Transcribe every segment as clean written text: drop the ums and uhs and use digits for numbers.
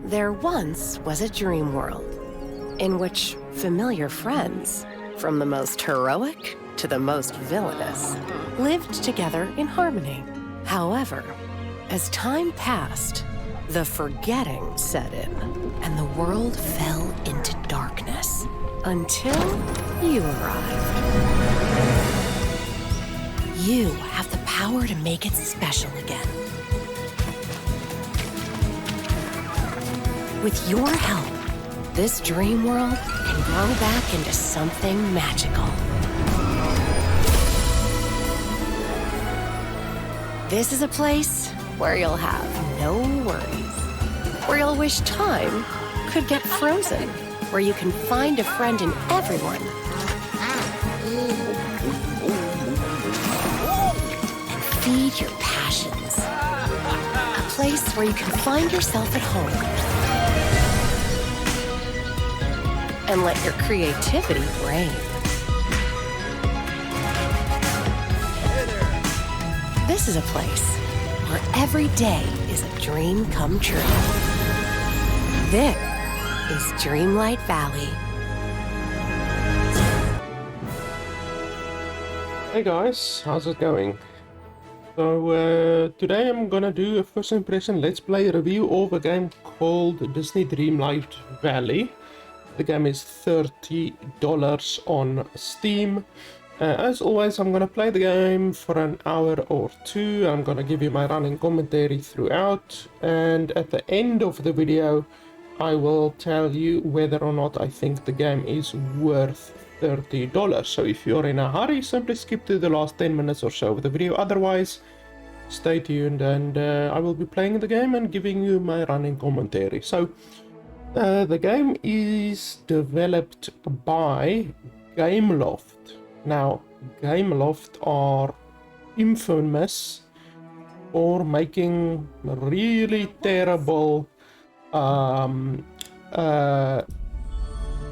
There once was a dream world in which familiar friends, from the most heroic to the most villainous, lived together in harmony. However, as time passed, the forgetting set in, and the world fell into darkness until you arrived. You have the power to make it special again. With your help, this dream world can grow back into something magical. This is a place where you'll have no worries, where you'll wish time could get frozen, where you can find a friend in everyone, and feed your passions. A place where you can find yourself at home and let your creativity reign. This is a place where every day is a dream come true. This is Dreamlight Valley. Hey guys, how's it going? So today I'm gonna do a first impression let's play review of a game called Disney Dreamlight Valley. The game is $30 on Steam. As always, I'm gonna play the game for an hour or two. I'm gonna give you my running commentary throughout, and at the end of the video I will tell you whether or not I think the game is worth $30. So if you're in a hurry, simply skip to the last 10 minutes or so of the video. Otherwise, stay tuned, and I will be playing the game and giving you my running commentary. So the game is developed by Gameloft. Now, Gameloft are infamous for making really terrible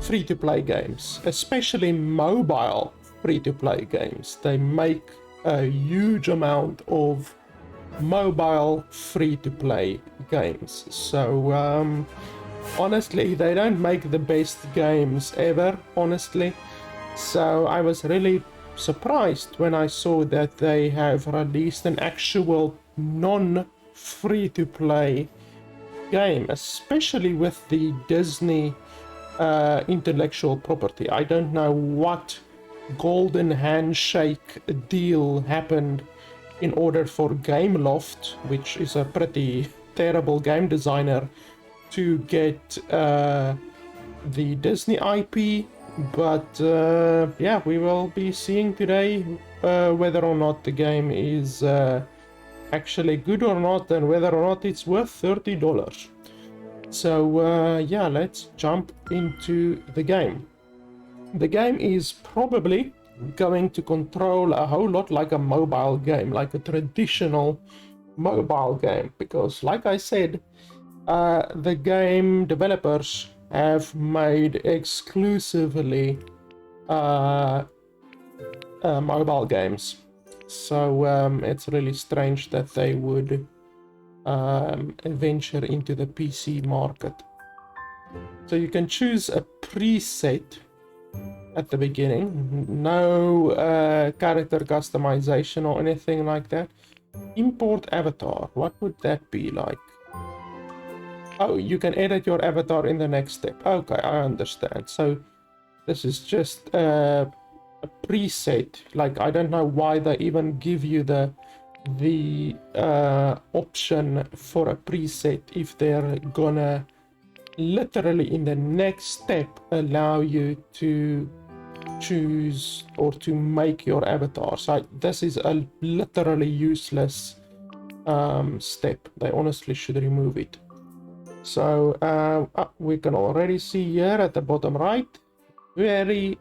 free-to-play games, especially mobile free-to-play games. They make a huge amount of mobile free-to-play games. So honestly, they don't make the best games ever, honestly. So I was really surprised when I saw that they have released an actual non-free-to-play game, especially with the Disney intellectual property. I don't know what golden handshake deal happened in order for Gameloft, which is a pretty terrible game designer, to get the Disney IP, but yeah, we will be seeing today whether or not the game is actually good or not, and whether or not it's worth $30. So yeah, let's jump into the game. The game is probably going to control a whole lot like a mobile game, like a traditional mobile game, because like I said, the game developers have made exclusively mobile games. So it's really strange that they would venture into the PC market. So you can choose a preset at the beginning, no character customization or anything like that. Import avatar, what would that be like? Oh, you can edit your avatar in the next step. Okay, I understand. So this is just a preset. Like, I don't know why they even give you the option for a preset if they're gonna literally in the next step allow you to choose or to make your avatar. So this is a literally useless step. They honestly should remove it. So we can already see here at the bottom right, very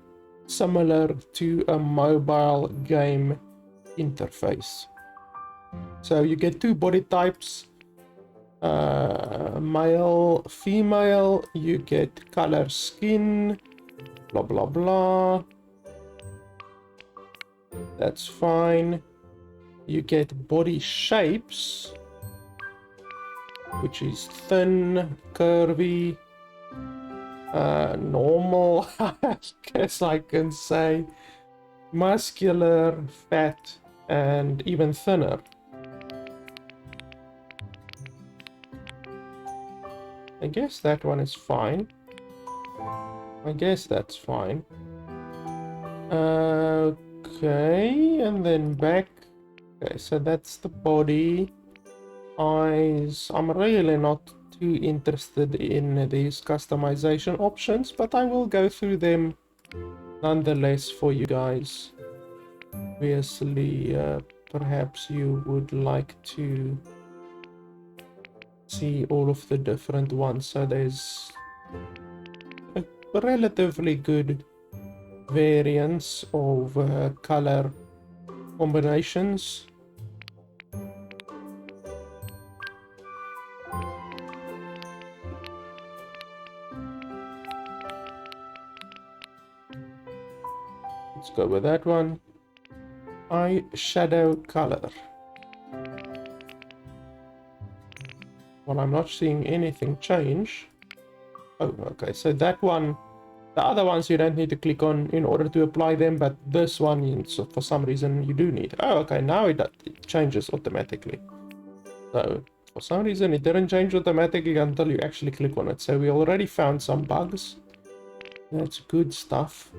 similar to a mobile game interface. So you get two body types, male, female, you get color skin, blah blah blah. That's fine. You get body shapes. which is thin, curvy, normal, I guess I can say, muscular, fat, and even thinner. I guess that one is fine. I guess that's fine. Okay, and then back. Okay, so that's the body. Eyes. I'm really not too interested in these customization options, but I will go through them nonetheless for you guys. Obviously, perhaps you would like to see all of the different ones. So there's a relatively good variance of color combinations. Let's go with that one. Eyeshadow color. Well, I'm not seeing anything change. Oh, okay, so that one, the other ones you don't need to click on in order to apply them, but this one, so for some reason, you do need. Oh, okay, now it changes automatically. So, for some reason, it didn't change automatically until you actually click on it. So we already found some bugs. That's good stuff.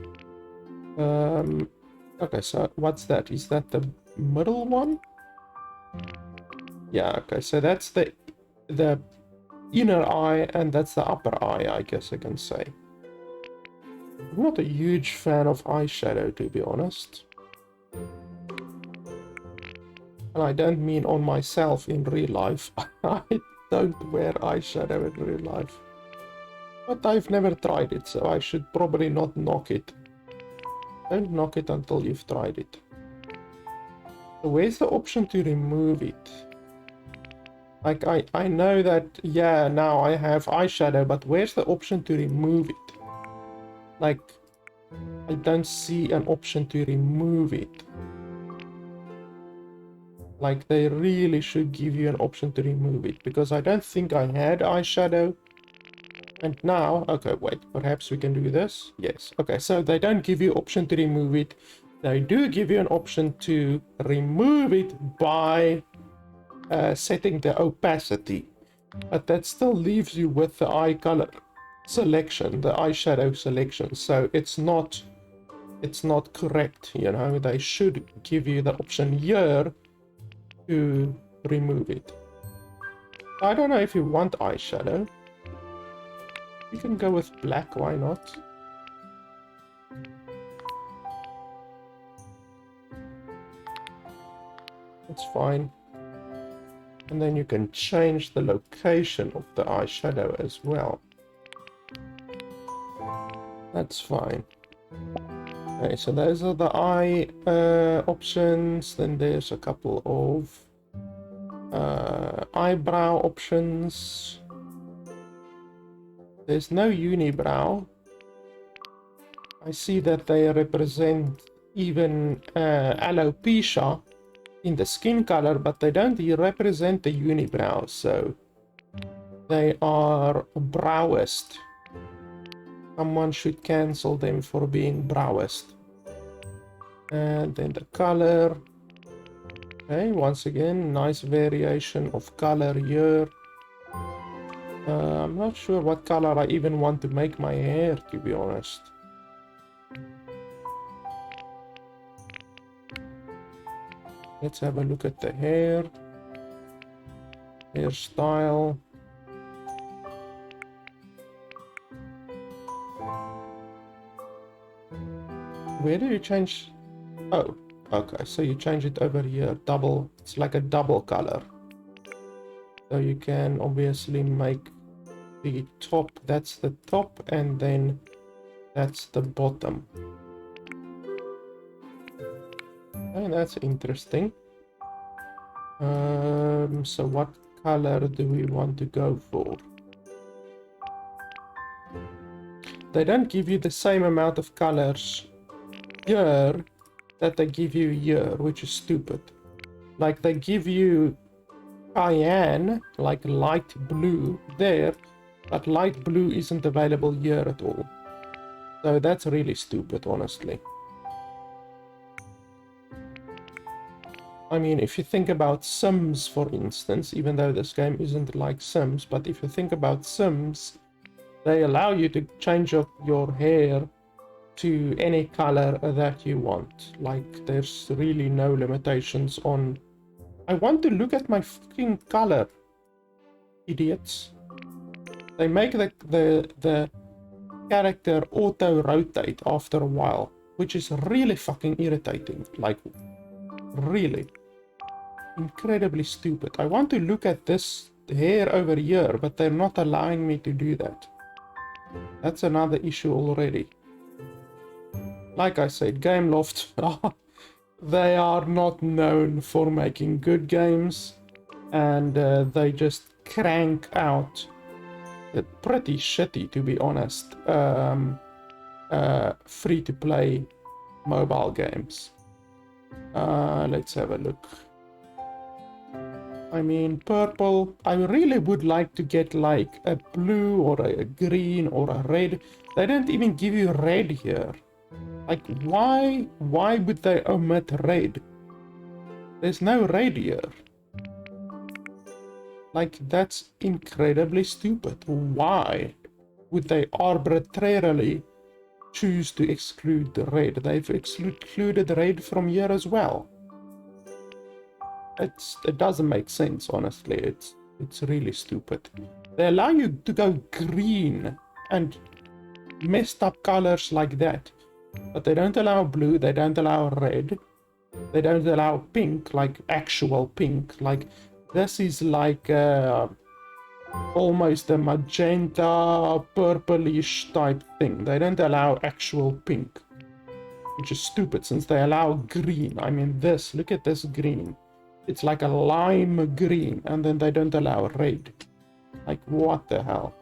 Okay, so what's that? Is that the middle one? Yeah, okay, so that's the inner eye, and that's the upper eye, I guess I can say. I'm not a huge fan of eyeshadow, to be honest. And I don't mean on myself in real life. I don't wear eyeshadow in real life. But I've never tried it, so I should probably not knock it. Don't knock it until you've tried it. So where's the option to remove it? Like, I know that, yeah, now I have eyeshadow, but where's the option to remove it? Like, I don't see an option to remove it. Like, they really should give you an option to remove it, because I don't think I had eyeshadow. And now, okay, wait, perhaps we can do this. Yes, okay, so they don't give you option to remove it. They do give you an option to remove it by setting the opacity, but that still leaves you with the eye color selection, the eyeshadow selection. So it's not correct, you know. They should give you the option here to remove it. I don't know if you want eyeshadow. You can go with black, why not? That's fine. And then you can change the location of the eyeshadow as well. That's fine. Okay, so those are the eye options. Then there's a couple of eyebrow options. There's no unibrow. I see that they represent even alopecia in the skin color, but they don't represent the unibrow, so they are browest. Someone should cancel them for being browest. And then the color. Okay, once again, nice variation of color here. I'm not sure what color I even want to make my hair, to be honest. Let's have a look at the hair. Hairstyle. Where do you change? Oh, okay, so you change it over here. Double, it's like a double color. So you can obviously make the top, that's the top, and then that's the bottom. And that's interesting. So what color do we want to go for? They don't give you the same amount of colors here that they give you here, which is stupid. Like, they give you cyan, like light blue there, but light blue isn't available here at all. So that's really stupid, honestly. I mean, if you think about Sims, for instance, even though this game isn't like Sims, but if you think about Sims, they allow you to change up your hair to any color that you want. Like, there's really no limitations on... I want to look at my fucking color, idiots. They make the character auto-rotate after a while, which is really fucking irritating. Like, really. Incredibly stupid. I want to look at this hair over here, but they're not allowing me to do that. That's another issue already. Like I said, Gameloft, they are not known for making good games, and they just crank out pretty shitty, to be honest, free-to-play mobile games. Let's have a look. I mean, purple. I really would like to get like a blue or a green or a red. They don't even give you red here. Like, why would they omit red? There's no red here. Like, that's incredibly stupid. Why would they arbitrarily choose to exclude the red? They've excluded red from here as well. It doesn't make sense, honestly. It's really stupid. They allow you to go green and messed up colors like that, but they don't allow blue, they don't allow red, they don't allow pink, like actual pink. Like, this is like almost a magenta purplish type thing. They don't allow actual pink, which is stupid since they allow green. I mean, this, look at this green. It's like a lime green, and then they don't allow red. Like, what the hell?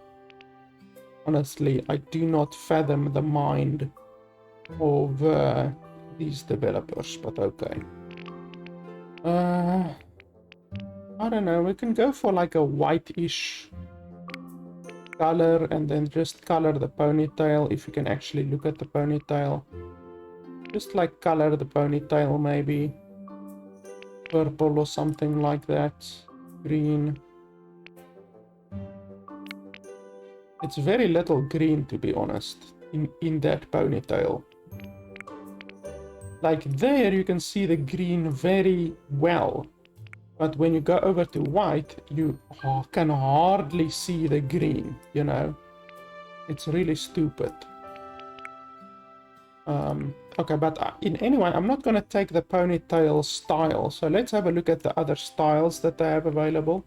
Honestly, I do not fathom the mind of these developers, but okay. I don't know, we can go for like a whitish color and then just color the ponytail, if you can actually look at the ponytail. Just like color the ponytail, maybe purple or something like that. Green. It's very little green, to be honest, in that ponytail. Like there you can see the green very well, but when you go over to white you can hardly see the green, you know. It's really stupid. Okay, but anyway, I'm not gonna take the ponytail style, so let's have a look at the other styles that they have available.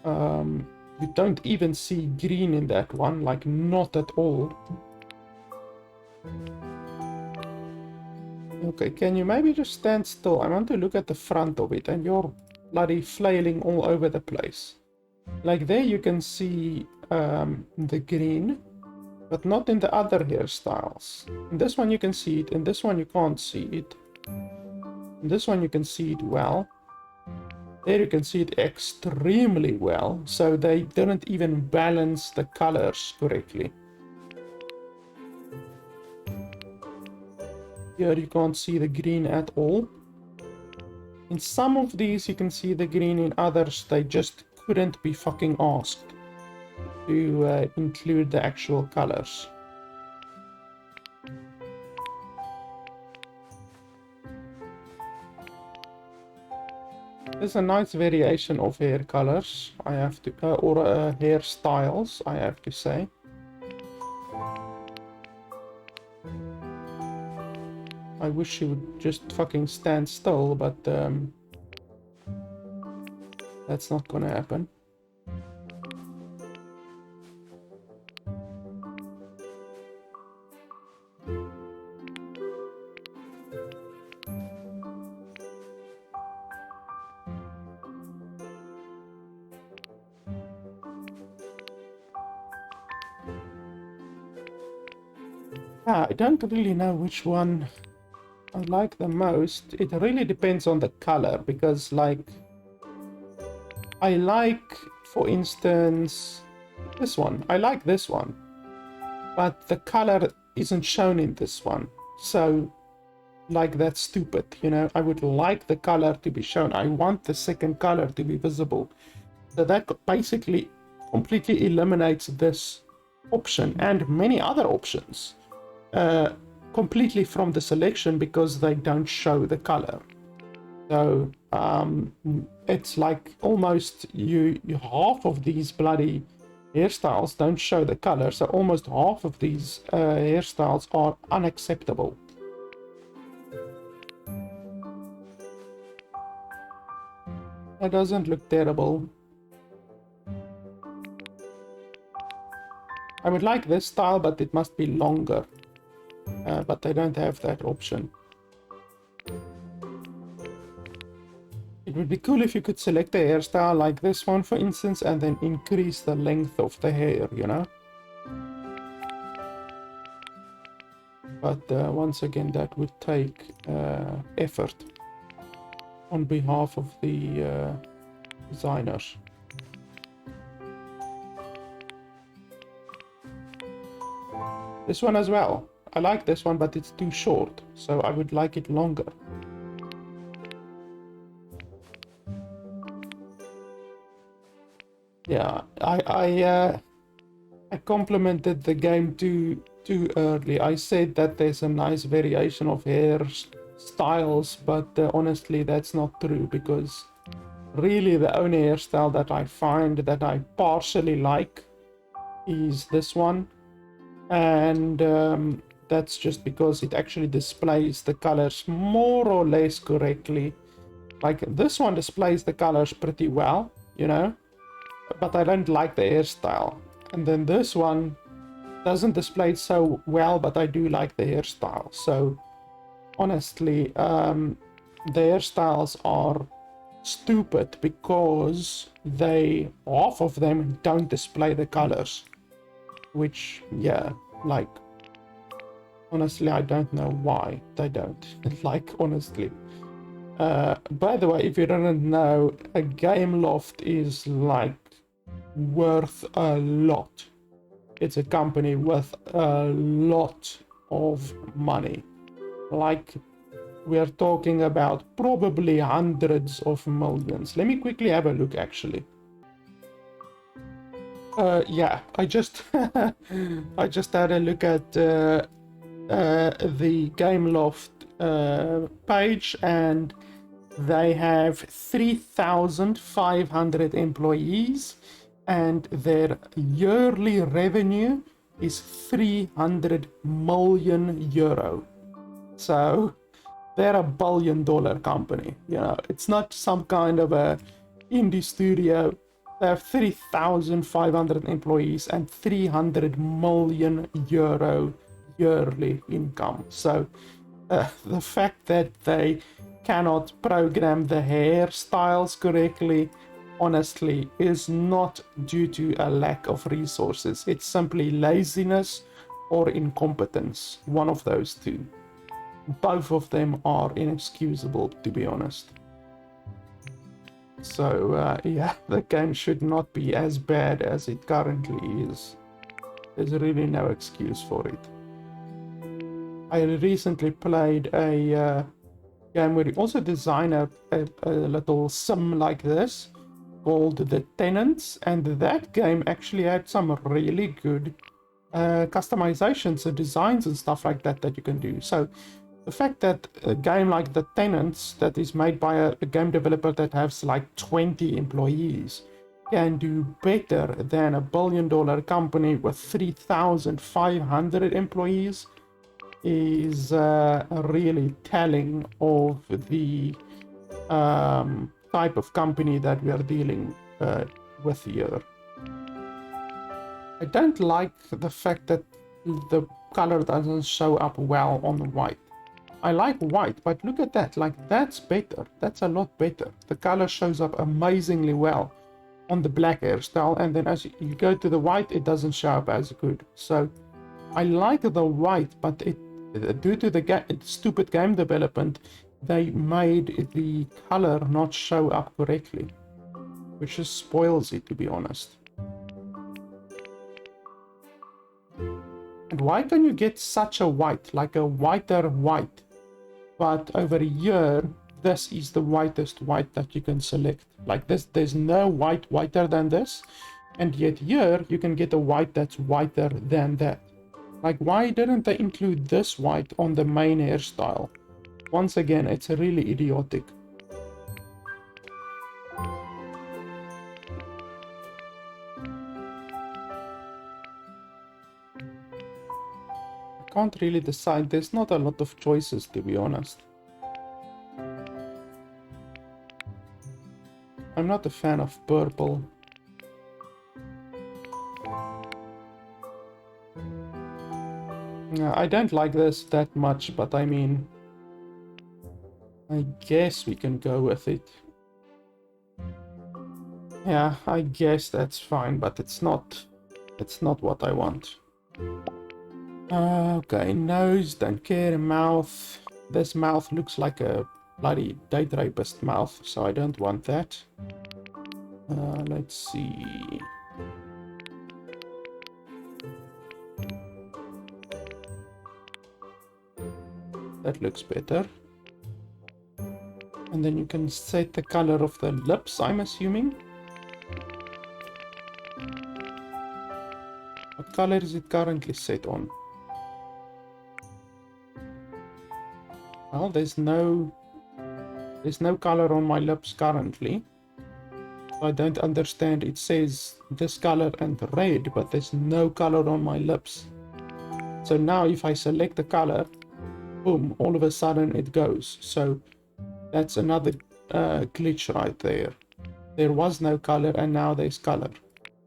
You don't even see green in that one, like not at all. Okay, can you maybe just stand still? I want to look at the front of it, and you're bloody flailing all over the place. Like there you can see the green, but not in the other hairstyles. In this one you can see it, in this one you can't see it. In this one you can see it well. There you can see it extremely well, so they didn't even balance the colors correctly. Here you can't see the green at all. In some of these you can see the green, in others they just couldn't be fucking asked to include the actual colors. There's a nice variation of hair colors, I have to, or hairstyles, I have to say. I wish she would just fucking stand still, but that's not gonna happen. I don't really know which one I like the most. It really depends on the color, because like I like, for instance, this one. I like this one, but the color isn't shown in this one. So, like, that's stupid, you know? I would like the color to be shown. I want the second color to be visible. So that basically completely eliminates this option and many other options completely from the selection because they don't show the color. So it's like almost you half of these bloody hairstyles don't show the color, so almost half of these hairstyles are unacceptable. That doesn't look terrible. I would like this style, but it must be longer. But I don't have that option. It would be cool if you could select a hairstyle like this one, for instance, and then increase the length of the hair, you know? But once again, that would take effort on behalf of the designers. This one as well. I like this one, but it's too short, so I would like it longer. Yeah, I complimented the game too early. I said that there's a nice variation of hair styles, but honestly, that's not true, because really the only hairstyle that I find that I partially like is this one, and that's just because it actually displays the colors more or less correctly. Like, this one displays the colors pretty well, you know, but I don't like the hairstyle. And then this one doesn't display it so well, but I do like the hairstyle. So honestly, the hairstyles are stupid because half of them don't display the colors, which, yeah, like, honestly, I don't know why they don't. Like, honestly. By the way, if you don't know, a Gameloft is like worth a lot. It's a company with a lot of money. Like, we're talking about probably hundreds of millions. Let me quickly have a look, actually. Yeah, I just I just had a look at the Gameloft page, and they have 3,500 employees, and their yearly revenue is 300 million euro. So they're a billion-dollar company. You know, it's not some kind of a indie studio. They have 3,500 employees and 300 million euro yearly income. So the fact that they cannot program the hairstyles correctly, honestly, is not due to a lack of resources. It's simply laziness or incompetence, one of those two. Both of them are inexcusable, to be honest. So yeah, the game should not be as bad as it currently is. There's really no excuse for it. I recently played a game where you also design a little sim like this called The Tenants, and that game actually had some really good customizations and designs and stuff like that you can do. So the fact that a game like The Tenants, that is made by a game developer that has like 20 employees, can do better than a billion-dollar company with 3,500 employees is really telling of the type of company that we are dealing with here. I don't like the fact that the color doesn't show up well on white. I like white, but look at that, like, that's better. That's a lot better. The color shows up amazingly well on the black hairstyle, and then as you go to the white, it doesn't show up as good. So I like the white, but due to the stupid game development, they made the color not show up correctly. which just spoils it, to be honest. And why can you get such a white, like a whiter white? But over here, this is the whitest white that you can select. Like this, there's no white whiter than this. And yet here, you can get a white that's whiter than that. Like, why didn't they include this white on the main hairstyle? Once again, it's really idiotic. I can't really decide. There's not a lot of choices, to be honest. I'm not a fan of purple. I don't like this that much, but I mean, I guess we can go with it. Yeah, I guess that's fine, but it's not what I want. Okay, nose, don't care, mouth. This mouth looks like a bloody date rapist mouth, so I don't want that. Let's see. That looks better. And then you can set the color of the lips, I'm assuming. What color is it currently set on? Well, there's no color on my lips currently. I don't understand. It says this color and red, but there's no color on my lips. So now if I select the color, boom, all of a sudden it goes. So that's another glitch right there. There was no color and now there's color.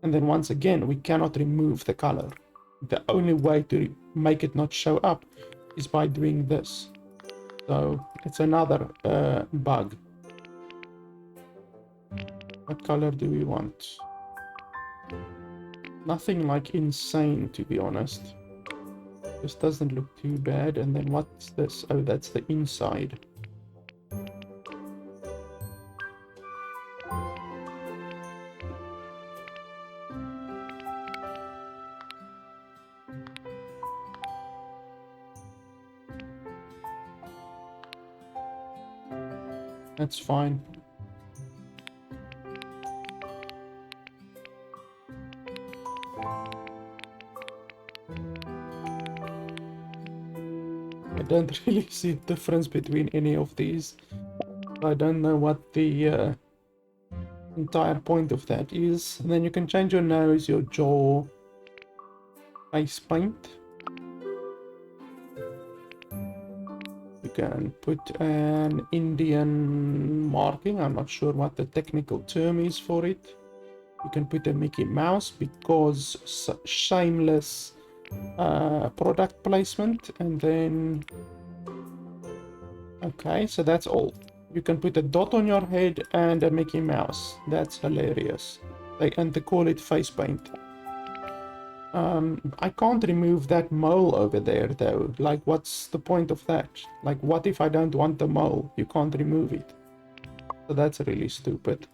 And then once again, we cannot remove the color. The only way to make it not show up is by doing this. So it's another bug. What color do we want? Nothing like insane, to be honest. This doesn't look too bad. And then what's this? Oh, that's the inside. That's fine. I don't really see a difference between any of these. I don't know what the entire point of that is. And then you can change your nose, your jaw, face paint. You can put an Indian marking. I'm not sure what the technical term is for it. You can put a Mickey Mouse because shameless product placement. And then okay, so that's all. You can put a dot on your head and a Mickey Mouse. That's hilarious. They call it face paint. I can't remove that mole over there though. Like, what's the point of that? Like, what if I don't want the mole? You can't remove it. So that's really stupid.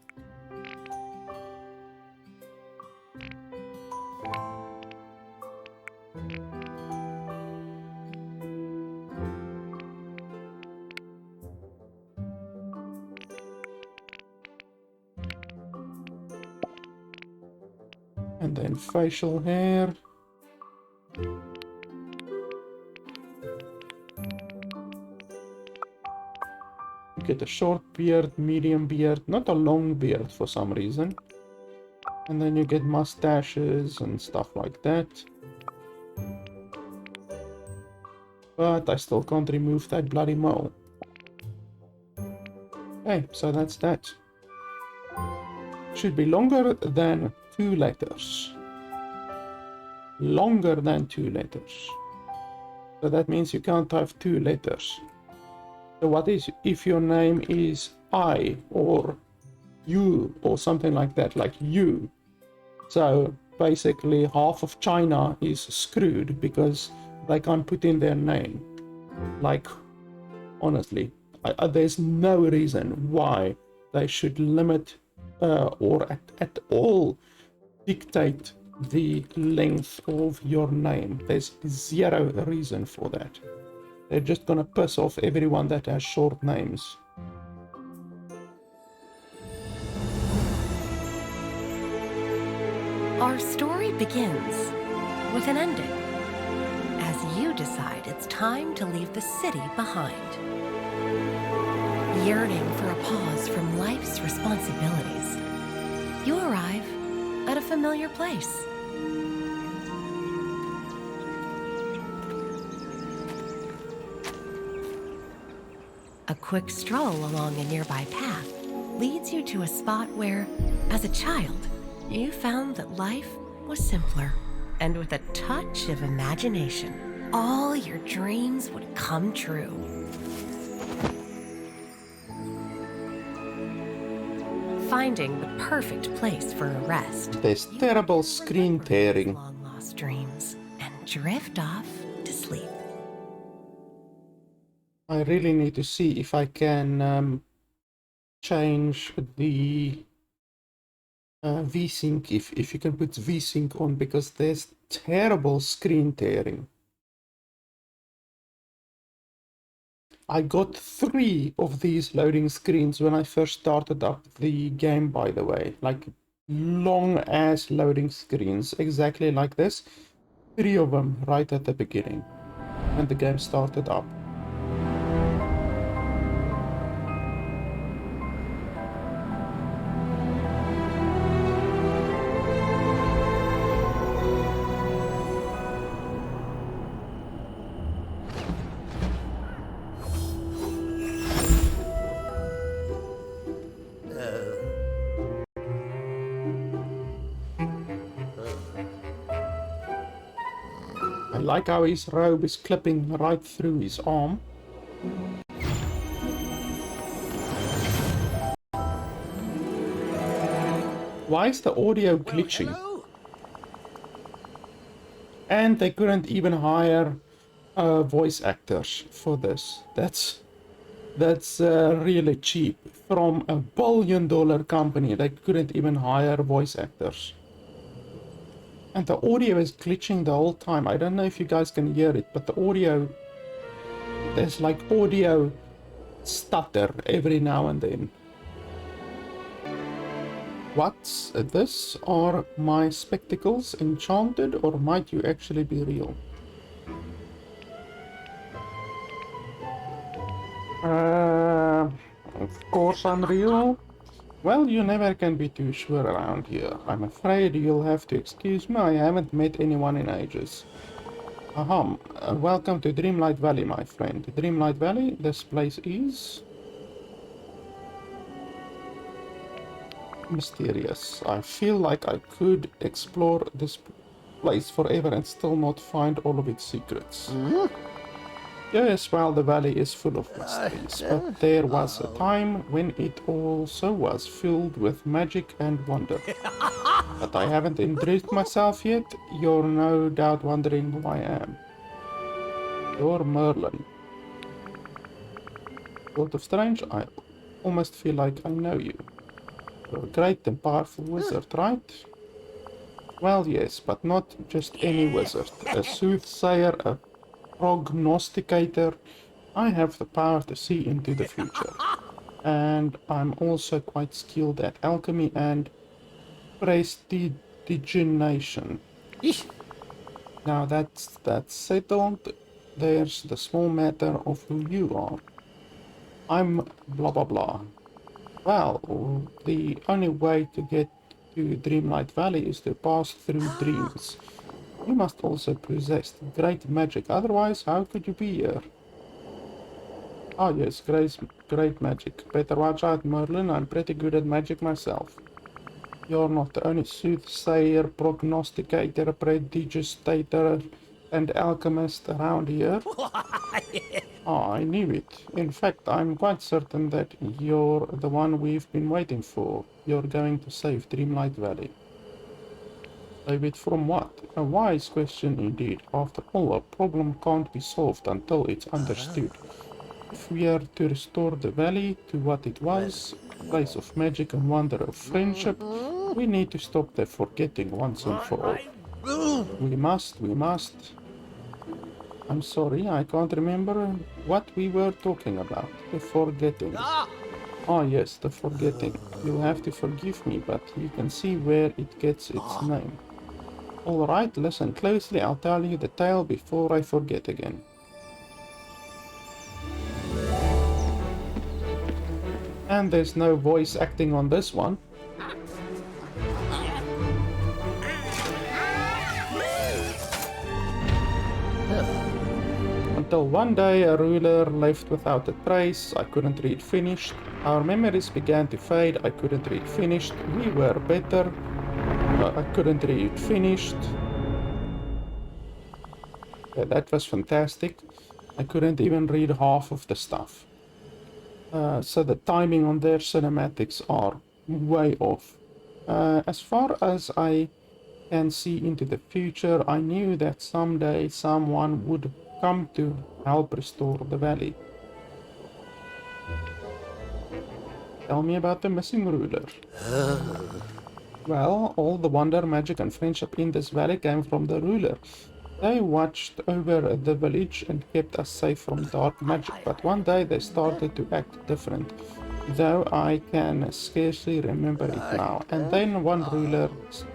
And then facial hair. You get a short beard, medium beard, not a long beard for some reason. And then you get mustaches and stuff like that. But I still can't remove that bloody mole. Okay, so that's that. Should be longer than 2 letters. Longer than 2 letters. So that means you can't have 2 letters. So what is if your name is I or you or something like that, like you? So basically half of China is screwed because they can't put in their name. Like, honestly, there's no reason why they should limit or at all dictate the length of your name. There's zero reason for that. They're just gonna piss off everyone that has short names. Our story begins with an ending, as you decide it's time to leave the city behind. Yearning for a pause from life's responsibilities, you arrive at a familiar place. A quick stroll along a nearby path leads you to a spot where, as a child, you found that life was simpler, and with a touch of imagination, all your dreams would come true. Finding the perfect place for a rest. There's terrible screen tearing. Long-lost dreams and drift off to sleep. I really need to see if I can change the VSync, if you can put VSync on, because there's terrible screen tearing. I got 3 of these loading screens when I first started up the game, by the way. Like, long ass loading screens, exactly like this. 3 of them right at the beginning when the game started up. I like how his robe is clipping right through his arm. Why is the audio glitching? And they couldn't even hire voice actors for this. That's really cheap. From a $1 billion company, they couldn't even hire voice actors. And the audio is glitching the whole time. I don't know if you guys can hear it, but the audio, there's like audio stutter every now and then. What's this? Are my spectacles enchanted, or might you actually be real? Of course I'm real. Well, you never can be too sure around here. I'm afraid you'll have to excuse me, I haven't met anyone in ages. Welcome to Dreamlight Valley, my friend. Dreamlight Valley, this place is mysterious. I feel like I could explore this place forever and still not find all of its secrets. Yes, well, the valley is full of mysteries, but there was a time when it also was filled with magic and wonder. But I haven't introduced myself yet. You're no doubt wondering who I am. You're Merlin. Sort of strange, I almost feel like I know you. You're a great and powerful wizard, right? Well, yes, but not just any wizard. A soothsayer, a prognosticator. I have the power to see into the future. And I'm also quite skilled at alchemy and prestidigination. Now that's settled. There's the small matter of who you are. I'm blah blah blah. Well, the only way to get to Dreamlight Valley is to pass through dreams. You must also possess great magic, otherwise how could you be here? Oh yes, great magic. Better watch out, Merlin, I'm pretty good at magic myself. You're not the only soothsayer, prognosticator, prestidigitator, and alchemist around here. Oh, I knew it. In fact, I'm quite certain that you're the one we've been waiting for. You're going to save Dreamlight Valley. Save it from what? A wise question indeed. After all, a problem can't be solved until it's understood. If we are to restore the valley to what it was, place of magic and wonder of friendship. We need to stop the forgetting once and for all. We must. I'm sorry, I can't remember what we were talking about. The forgetting. Ah yes, the forgetting. You'll have to forgive me, but you can see where it gets its name. Alright, listen closely, I'll tell you the tale before I forget again. And there's no voice acting on this one. Until one day a ruler left without a trace. I couldn't read finished. Our memories began to fade. I couldn't read finished. We were better. I couldn't read finished. Yeah, that was fantastic. I couldn't even read half of the stuff. So the timing on their cinematics are way off. As far as I can see into the future, I knew that someday someone would come to help restore the valley. Tell me about the missing ruler. Well, all the wonder, magic and friendship in this valley came from the ruler. They watched over the village and kept us safe from dark magic, but one day they started to act different, though I can scarcely remember it now. And then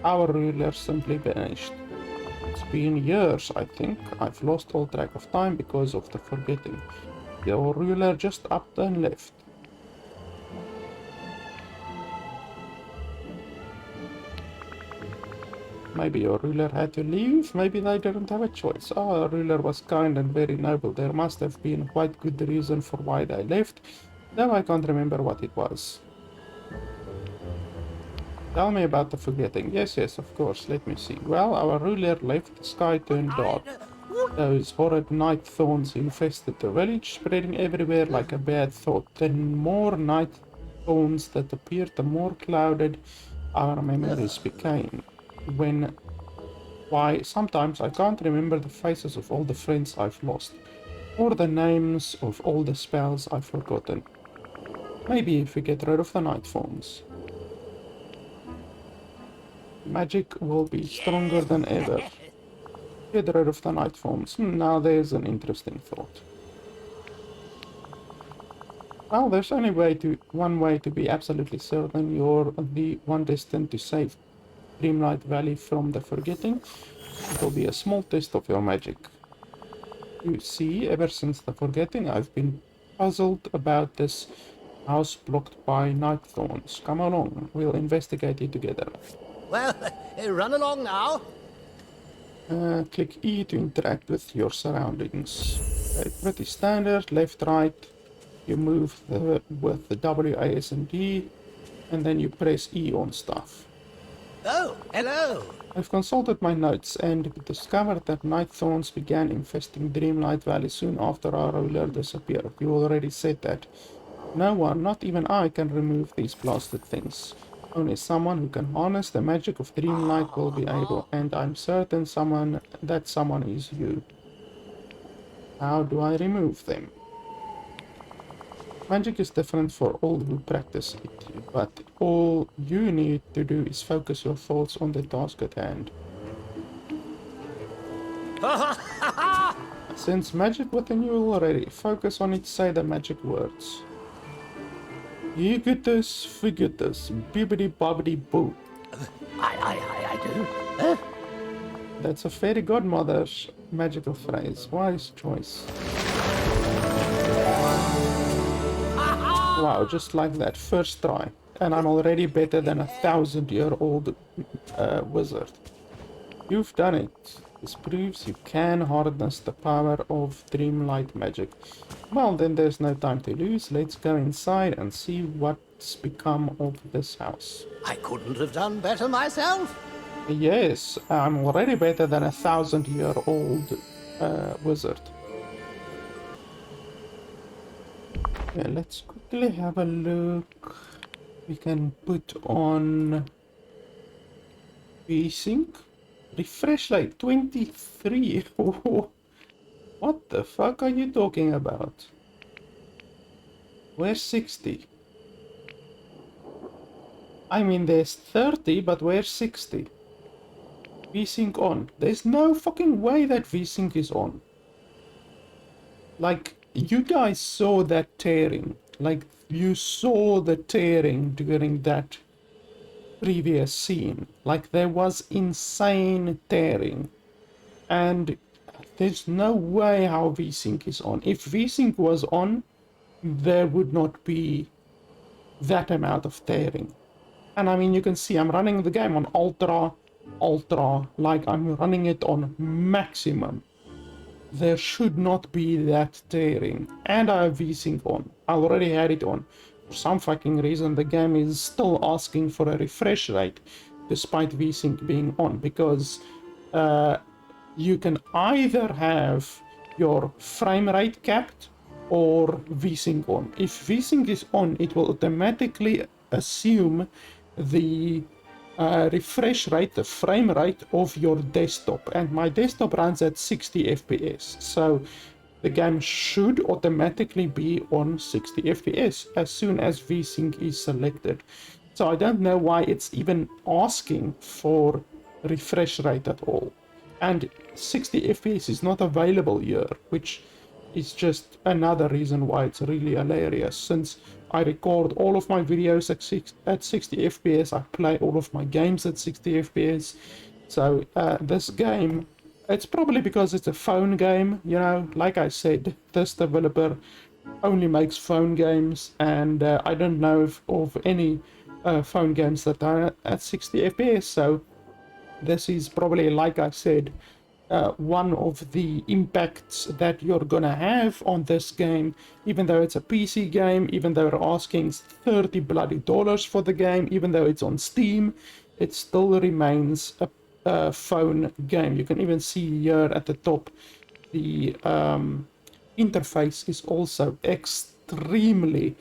our ruler simply vanished. It's been years, I think. I've lost all track of time because of the forgetting. Your ruler just upped and left. Maybe your ruler had to leave, maybe they didn't have a choice. Oh, our ruler was kind and very noble. There must have been quite good reason for why they left, though I can't remember what it was. Tell me about the forgetting. Yes, of course, let me see. Well, our ruler left, the sky turned dark. Those horrid night thorns infested the village, spreading everywhere like a bad thought. The more night thorns that appeared, the more clouded our memories became. Why, sometimes I can't remember the faces of all the friends I've lost, or the names of all the spells I've forgotten. Maybe if we get rid of the night forms, magic will be stronger than ever. Get rid of the night forms. Now there's an interesting thought. Well, there's only one way to be absolutely certain you're the one destined to save Dreamlight Valley from the forgetting. It will be a small test of your magic. You see, ever since the forgetting, I've been puzzled about this house blocked by night thorns. Come along, we'll investigate it together. Well, run along now. Click E to interact with your surroundings. Okay, pretty standard, left, right. You move with the W, A, S, and D, and then you press E on stuff. Oh, hello. I've consulted my notes and discovered that night thorns began infesting Dreamlight Valley soon after our ruler disappeared. You already said that. No one, not even I, can remove these blasted things. Only someone who can harness the magic of Dreamlight will be able, and I'm certain that someone is you. How do I remove them? Magic is different for all who practice it, but all you need to do is focus your thoughts on the task at hand. Since magic within you already, focus on it, say the magic words. You get this, forget this, bibbidi bobbidi boo. I do. Huh? That's a fairy godmother's magical phrase. Wise choice. Wow, just like that, first try. And I'm already better than a 1,000-year-old wizard. You've done it. This proves you can harness the power of Dreamlight magic. Well, then there's no time to lose. Let's go inside and see what's become of this house. I couldn't have done better myself. Yes, I'm already better than a 1,000-year-old wizard. Yeah, let's quickly have a look. We can put on V-Sync. Refresh rate 23. What the fuck are you talking about? Where's 60? I mean, there's 30, but where's 60? VSync on. There's no fucking way that VSync is on. Like, you guys saw that tearing. Like, you saw the tearing during that previous scene. Like, there was insane tearing. And there's no way how VSync is on. If VSync was on, there would not be that amount of tearing. And I mean, you can see I'm running the game on ultra, like I'm running it on maximum. There should not be that tearing. And I have VSync on. I already had it on. For some fucking reason, the game is still asking for a refresh rate despite VSync being on, because you can either have your frame rate capped or VSync on. If VSync is on, it will automatically assume the refresh rate, the frame rate of your desktop, and my desktop runs at 60 FPS, so the game should automatically be on 60 FPS as soon as VSync is selected. So I don't know why it's even asking for refresh rate at all. And 60 FPS is not available here, which is just another reason why it's really hilarious. Since I record all of my videos at 60 FPS, I play all of my games at 60 FPS. So this game, it's probably because it's a phone game, you know, like I said, this developer only makes phone games, and I don't know of any phone games that are at 60 FPS, so this is probably, like I said, one of the impacts that you're gonna have on this game. Even though it's a PC game, even though they're asking $30 bloody for the game, even though it's on Steam, it still remains a phone game. You can even see here at the top, the interface is also extremely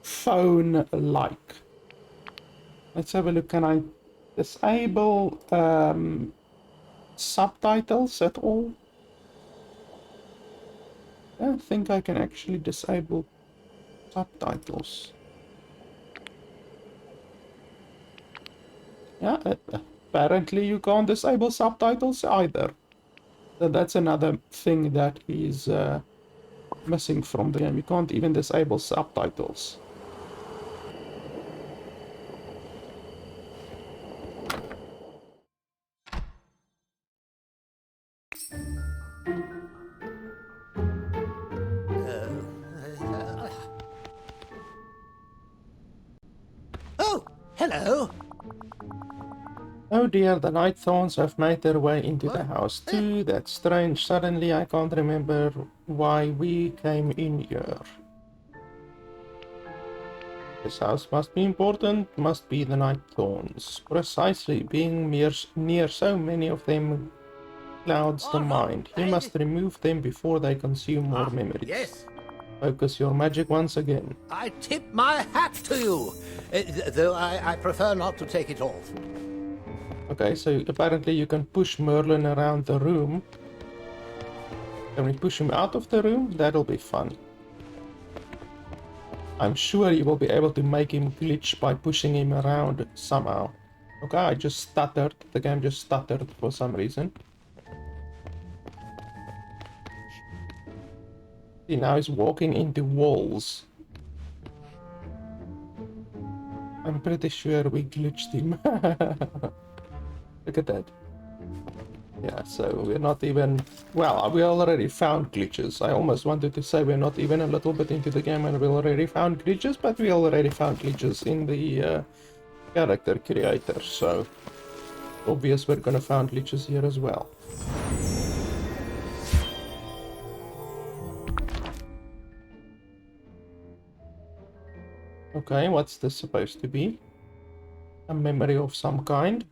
phone-like. Let's have a look. Can I disable subtitles at all? I don't think I can actually disable subtitles. Yeah, apparently you can't disable subtitles either. So that's another thing that is missing from the game. You can't even disable subtitles. Oh, hello. Oh dear, the night thorns have made their way into the house too. That's strange. Suddenly I can't remember why we came in here. This house must be important, must be the night thorns. Precisely, being near so many of them clouds the mind. You must remove them before they consume more memories. Yes, Focus your magic once again. I tip my hat to you, though I prefer not to take it off. Okay, so apparently you can push Merlin around the room. Can we push him out of the room? That'll be fun. I'm sure you will be able to make him glitch by pushing him around somehow. Okay, I just stuttered. The game just stuttered for some reason. See, now he's walking into walls. I'm pretty sure we glitched him. Look at that. Yeah, so we're not even... Well, we already found glitches. I almost wanted to say we're not even a little bit into the game and we already found glitches, but we already found glitches in the character creator, so... Obvious we're gonna find glitches here as well. Okay, what's this supposed to be? A memory of some kind?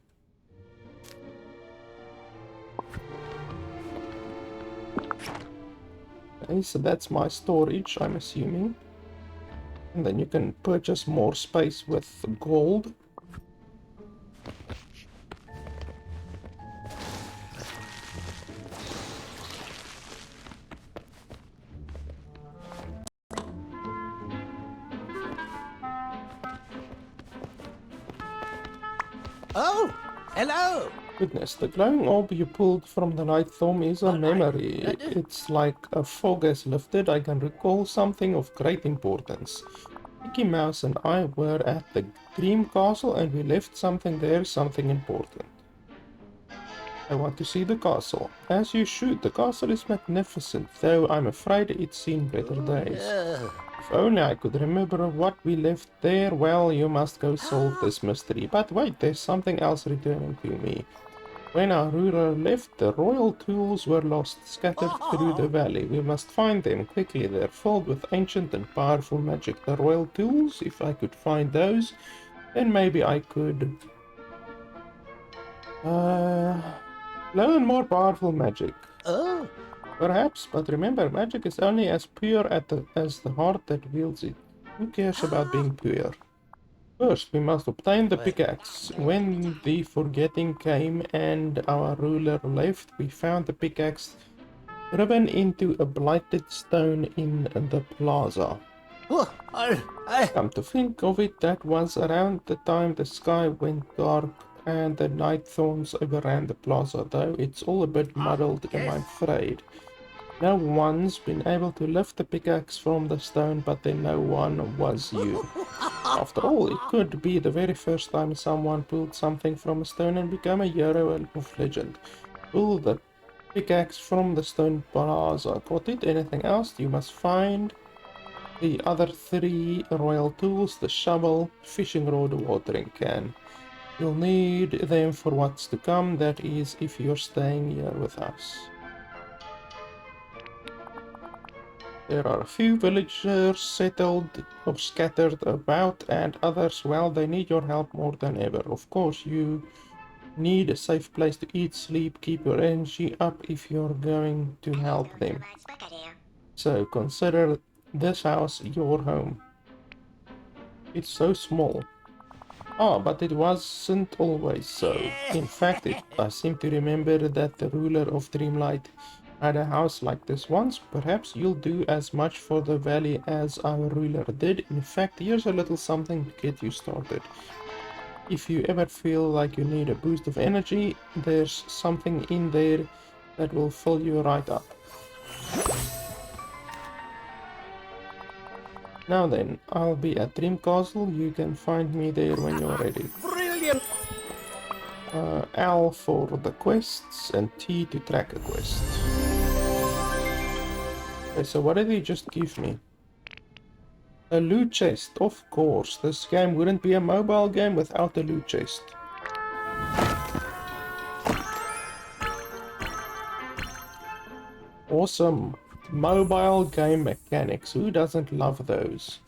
Okay, so that's my storage, I'm assuming. And then you can purchase more space with gold. Oh, hello. Goodness, the glowing orb you pulled from the night thorn is a memory. It's like a fog has lifted. I can recall something of great importance. Mickey Mouse and I were at the Dream Castle and we left something there, something important. I want to see the castle. As you should, the castle is magnificent, though I'm afraid it's seen better days. If only I could remember what we left there. Well, you must go solve this mystery. But wait, there's something else returning to me. When our ruler left, the royal tools were lost, scattered through the valley. We must find them quickly. They're filled with ancient and powerful magic. The royal tools, if I could find those, then maybe I could learn more powerful magic. Oh. Perhaps, but remember, magic is only as pure as the heart that wields it. Who cares about being pure? First, we must obtain the pickaxe. When the forgetting came and our ruler left, we found the pickaxe driven into a blighted stone in the plaza. Oh, Come to think of it, that was around the time the sky went dark and the night thorns overran the plaza, though it's all a bit muddled, I'm afraid. No one's been able to lift the pickaxe from the stone, but then no one was you. After all, it could be the very first time someone pulled something from a stone and became a hero of legend. Pull the pickaxe from the stone plaza. Got it? Anything else? You must find the other 3 royal tools, the shovel, fishing rod, watering can. You'll need them for what's to come, that is, if you're staying here with us. There are a few villagers settled or scattered about, and others, well, they need your help more than ever. Of course, you need a safe place to eat, sleep, keep your energy up if you're going to help them. So consider this house your home. It's so small. Ah, but it wasn't always so. In fact, I seem to remember that the ruler of Dreamlight had a house like this once. Perhaps you'll do as much for the valley as our ruler did. In fact, here's a little something to get you started. If you ever feel like you need a boost of energy, there's something in there that will fill you right up. Now then, I'll be at Dream Castle. You can find me there when you're ready. brilliant. L for the quests and T to track a quest. Okay, so what did he just give me? A loot chest, of course. This game wouldn't be a mobile game without a loot chest. Awesome. Mobile game mechanics. Who doesn't love those?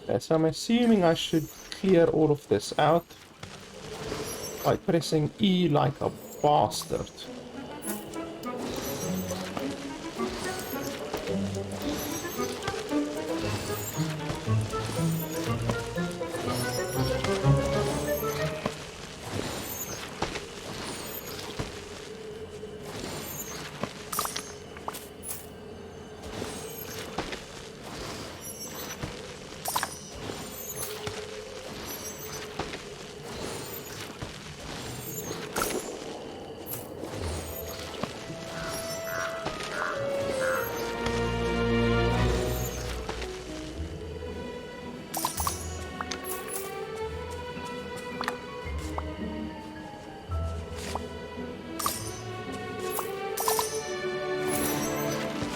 Okay, so I'm assuming I should clear all of this out by pressing E like a bastard.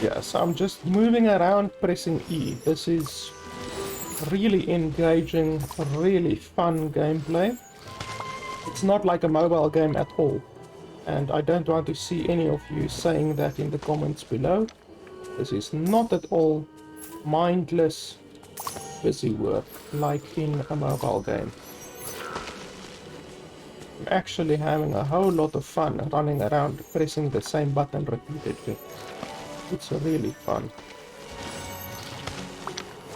Yeah, so I'm just moving around pressing E. This is really engaging, really fun gameplay. It's not like a mobile game at all. And I don't want to see any of you saying that in the comments below. This is not at all mindless, busy work like in a mobile game. I'm actually having a whole lot of fun running around pressing the same button repeatedly. It's really fun.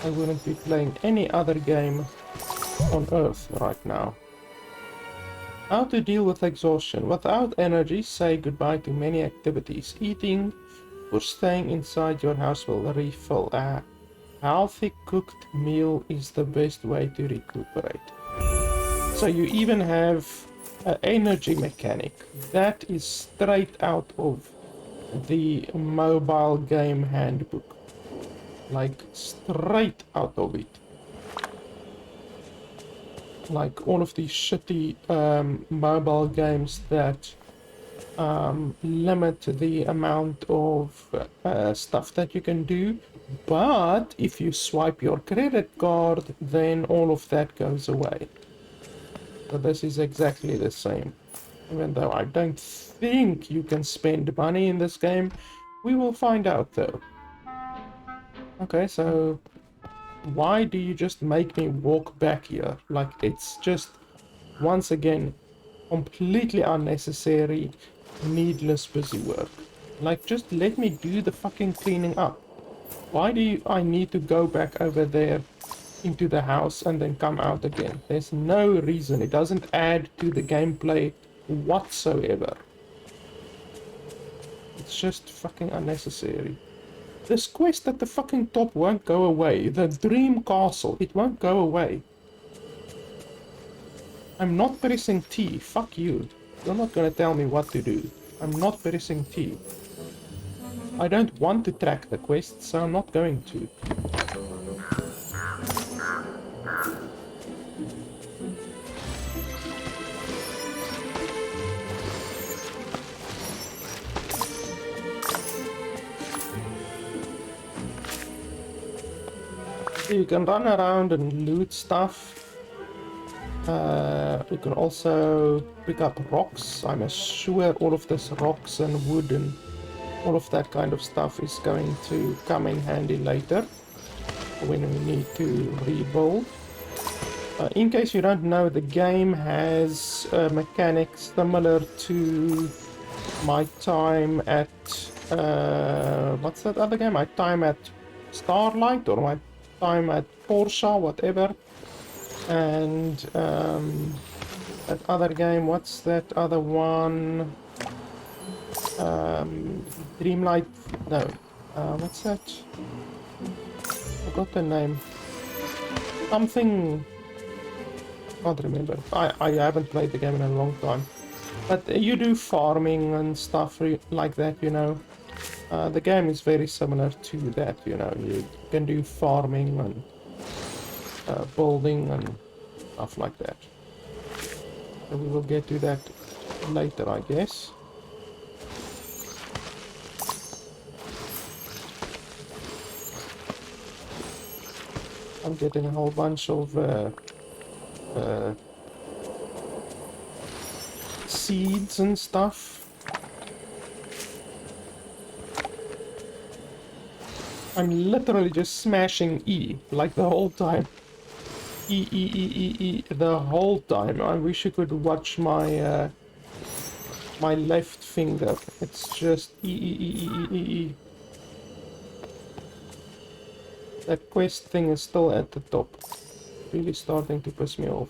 I wouldn't be playing any other game on Earth right now. How to deal with exhaustion. Without energy, say goodbye to many activities. Eating or staying inside your house will refill. healthy cooked meal is the best way to recuperate. So you even have an energy mechanic. That is straight out of the mobile game handbook. Like, straight out of it. Like all of these shitty mobile games that limit the amount of stuff that you can do, but if you swipe your credit card, then all of that goes away. So this is exactly the same. Even though I don't think you can spend money in this game, we will find out though. Okay, so why do you just make me walk back here? Like, it's just, once again, completely unnecessary, needless busy work. Like, just let me do the fucking cleaning up. Why do I need to go back over there into the house and then come out again? There's no reason. It doesn't add to the gameplay whatsoever. It's just fucking unnecessary. This quest at the fucking top won't go away. The dream castle, it won't go away. I'm not pressing T. Fuck you. You're not gonna tell me what to do. I'm not pressing T. I don't want to track the quest, so I'm not going to. You can run around and loot stuff. You can also pick up rocks. I'm sure all of this rocks and wood and all of that kind of stuff is going to come in handy later when we need to rebuild. In case you don't know, the game has mechanics similar to my time at what's that other game? My time at Starlight, or my time at Porsche, whatever. And that other game, what's that other one? Dreamlight, no, what's that? I forgot the name. Something, can't remember. I haven't played the game in a long time. But you do farming and stuff like that, you know. The game is very similar to that, you know. You can do farming and building and stuff like that. So we will get to that later, I guess. I'm getting a whole bunch of seeds and stuff. I'm literally just smashing E, like the whole time. E, the whole time. I wish you could watch my my left finger. It's just E. That quest thing is still at the top. Really starting to piss me off.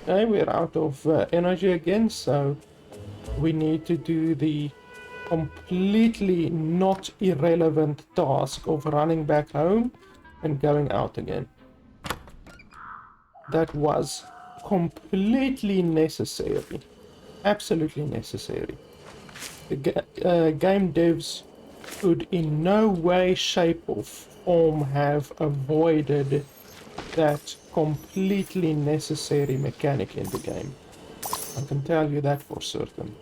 Okay, we're out of energy again, so we need to do the completely not irrelevant task of running back home and going out again. That was completely necessary. Absolutely necessary. The game devs could in no way, shape or form have avoided that completely necessary mechanic in the game. I can tell you that for certain.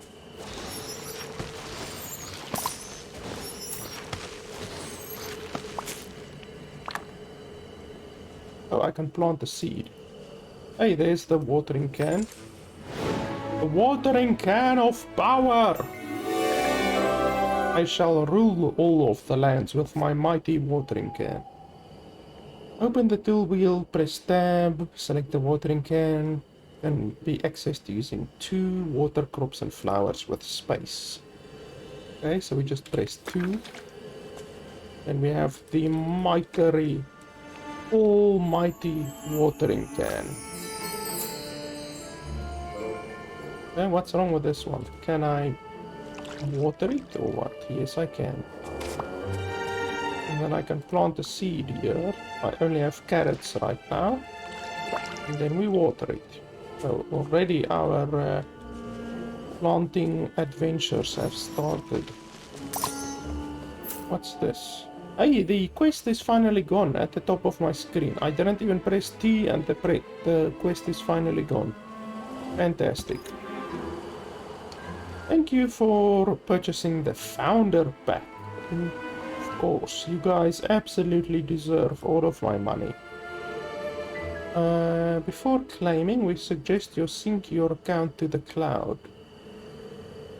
Oh, I can plant a seed. Hey, there's the watering can. The watering can of power! I shall rule all of the lands with my mighty watering can. Open the tool wheel, press tab, select the watering can, and be accessed using 2 water crops and flowers with space. Okay, so we just press 2. And we have the mighty, almighty watering can. Okay, what's wrong with this one? Can I water it or what? Yes, I can. And then I can plant a seed here. I only have carrots right now. And then we water it. So already our planting adventures have started. What's this? Hey, the quest is finally gone at the top of my screen. I didn't even press T and the quest is finally gone. Fantastic. Thank you for purchasing the founder pack. Of course, you guys absolutely deserve all of my money. Before claiming, we suggest you sync your account to the cloud.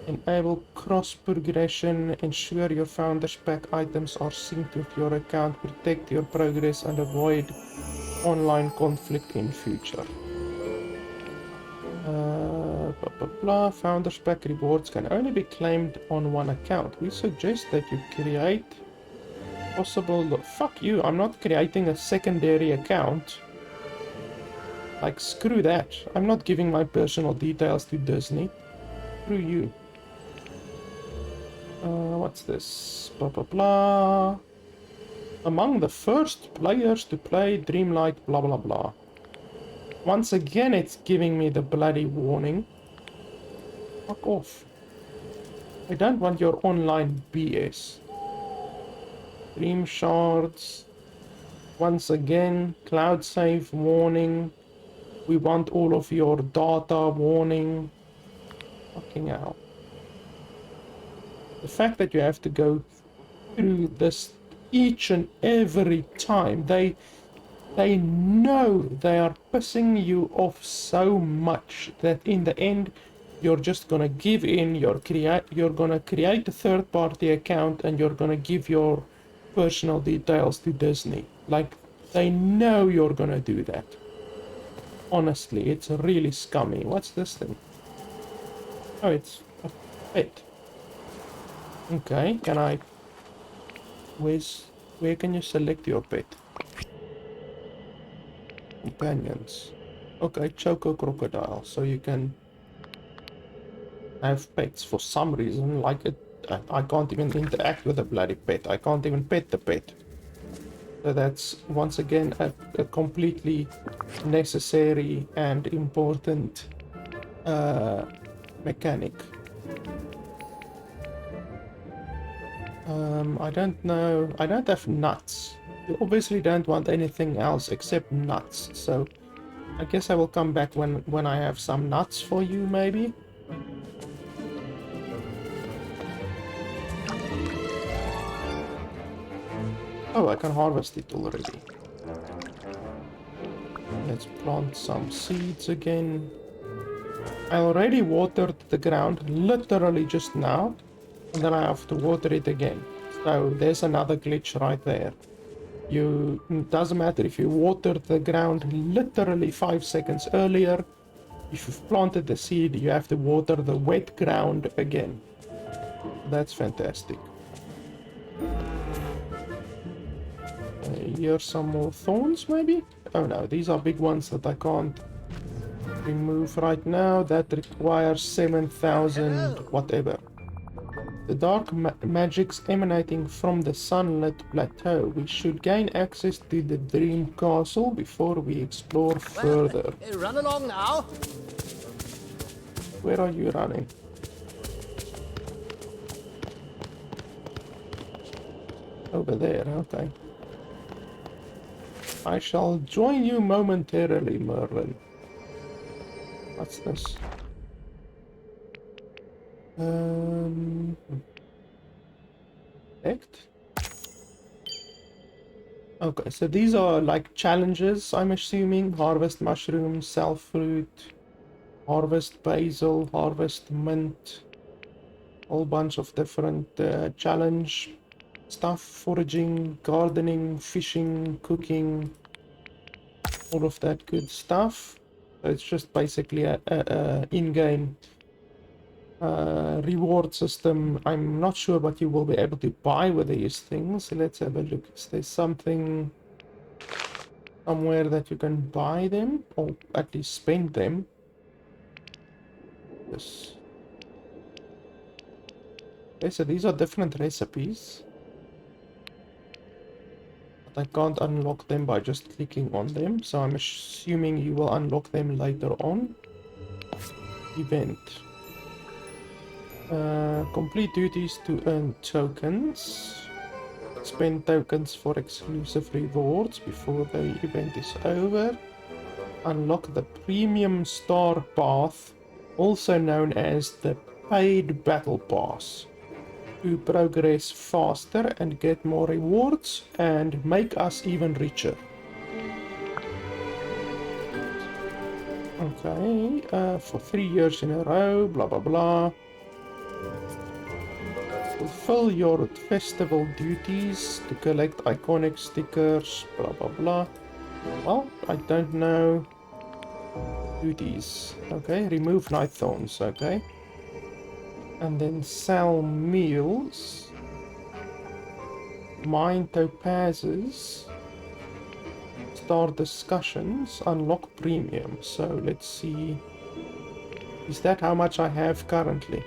Enable cross-progression, ensure your Founders Pack items are synced with your account, protect your progress and avoid online conflict in future. Founders Pack rewards can only be claimed on one account. We suggest that you create possible... Fuck you, I'm not creating a secondary account. Like, screw that. I'm not giving my personal details to Disney. Screw you. What's this? Blah blah blah. Among the first players to play Dreamlight blah blah blah. Once again it's giving me the bloody warning. Fuck off. I don't want your online BS. Dream shards. Once again, cloud save warning. We want all of your data warning. Fucking hell. The fact that you have to go through this each and every time, they know they are pissing you off so much that in the end you're just gonna give in, you're gonna create a third-party account and you're gonna give your personal details to Disney. Like, they know you're gonna do that. Honestly, it's really scummy. What's this thing? Oh, it's a pet. Okay, can I... Where can you select your pet? Companions. Okay, Choco Crocodile. So you can have pets for some reason. Like it, I can't even interact with the bloody pet. I can't even pet the pet. So that's once again a completely necessary and important mechanic. I don't know. I don't have nuts. You obviously don't want anything else except nuts. So I guess I will come back when I have some nuts for you, maybe. Oh, I can harvest it already. Let's plant some seeds again. I already watered the ground literally just now. And then I have to water it again. So there's another glitch right there. It doesn't matter if you watered the ground literally 5 seconds earlier. If you've planted the seed, you have to water the wet ground again. That's fantastic. Here's some more thorns, maybe? Oh no, these are big ones that I can't remove right now. That requires 7,000 whatever. The dark magics emanating from the sunlit plateau. We should gain access to the Dream Castle before we explore further. Run along now. Where are you running? Over there, okay. I shall join you momentarily, Merlin. What's this? Select. Okay, so these are like challenges, I'm assuming. Harvest mushrooms, sell fruit, harvest basil, harvest mint. Whole bunch of different challenge stuff. Foraging, gardening, fishing, cooking. All of that good stuff. So it's just basically a in-game reward system. I'm not sure what you will be able to buy with these things. Let's have a look. Is there something somewhere that you can buy them, or at least spend them? Yes. Okay, so these are different recipes, but I can't unlock them by just clicking on them, so I'm assuming you will unlock them later on. Event. Complete duties to earn tokens. Spend tokens for exclusive rewards before the event is over. Unlock the Premium Star Path, also known as the Paid Battle Pass, to progress faster and get more rewards and make us even richer. Okay, for 3 years in a row, blah blah blah. Fulfill your festival duties to collect iconic stickers, blah blah blah. Well, I don't know. Duties. Okay, remove night thorns, okay. And then sell meals. Mine topazes. Start discussions. Unlock premium. So let's see. Is that how much I have currently?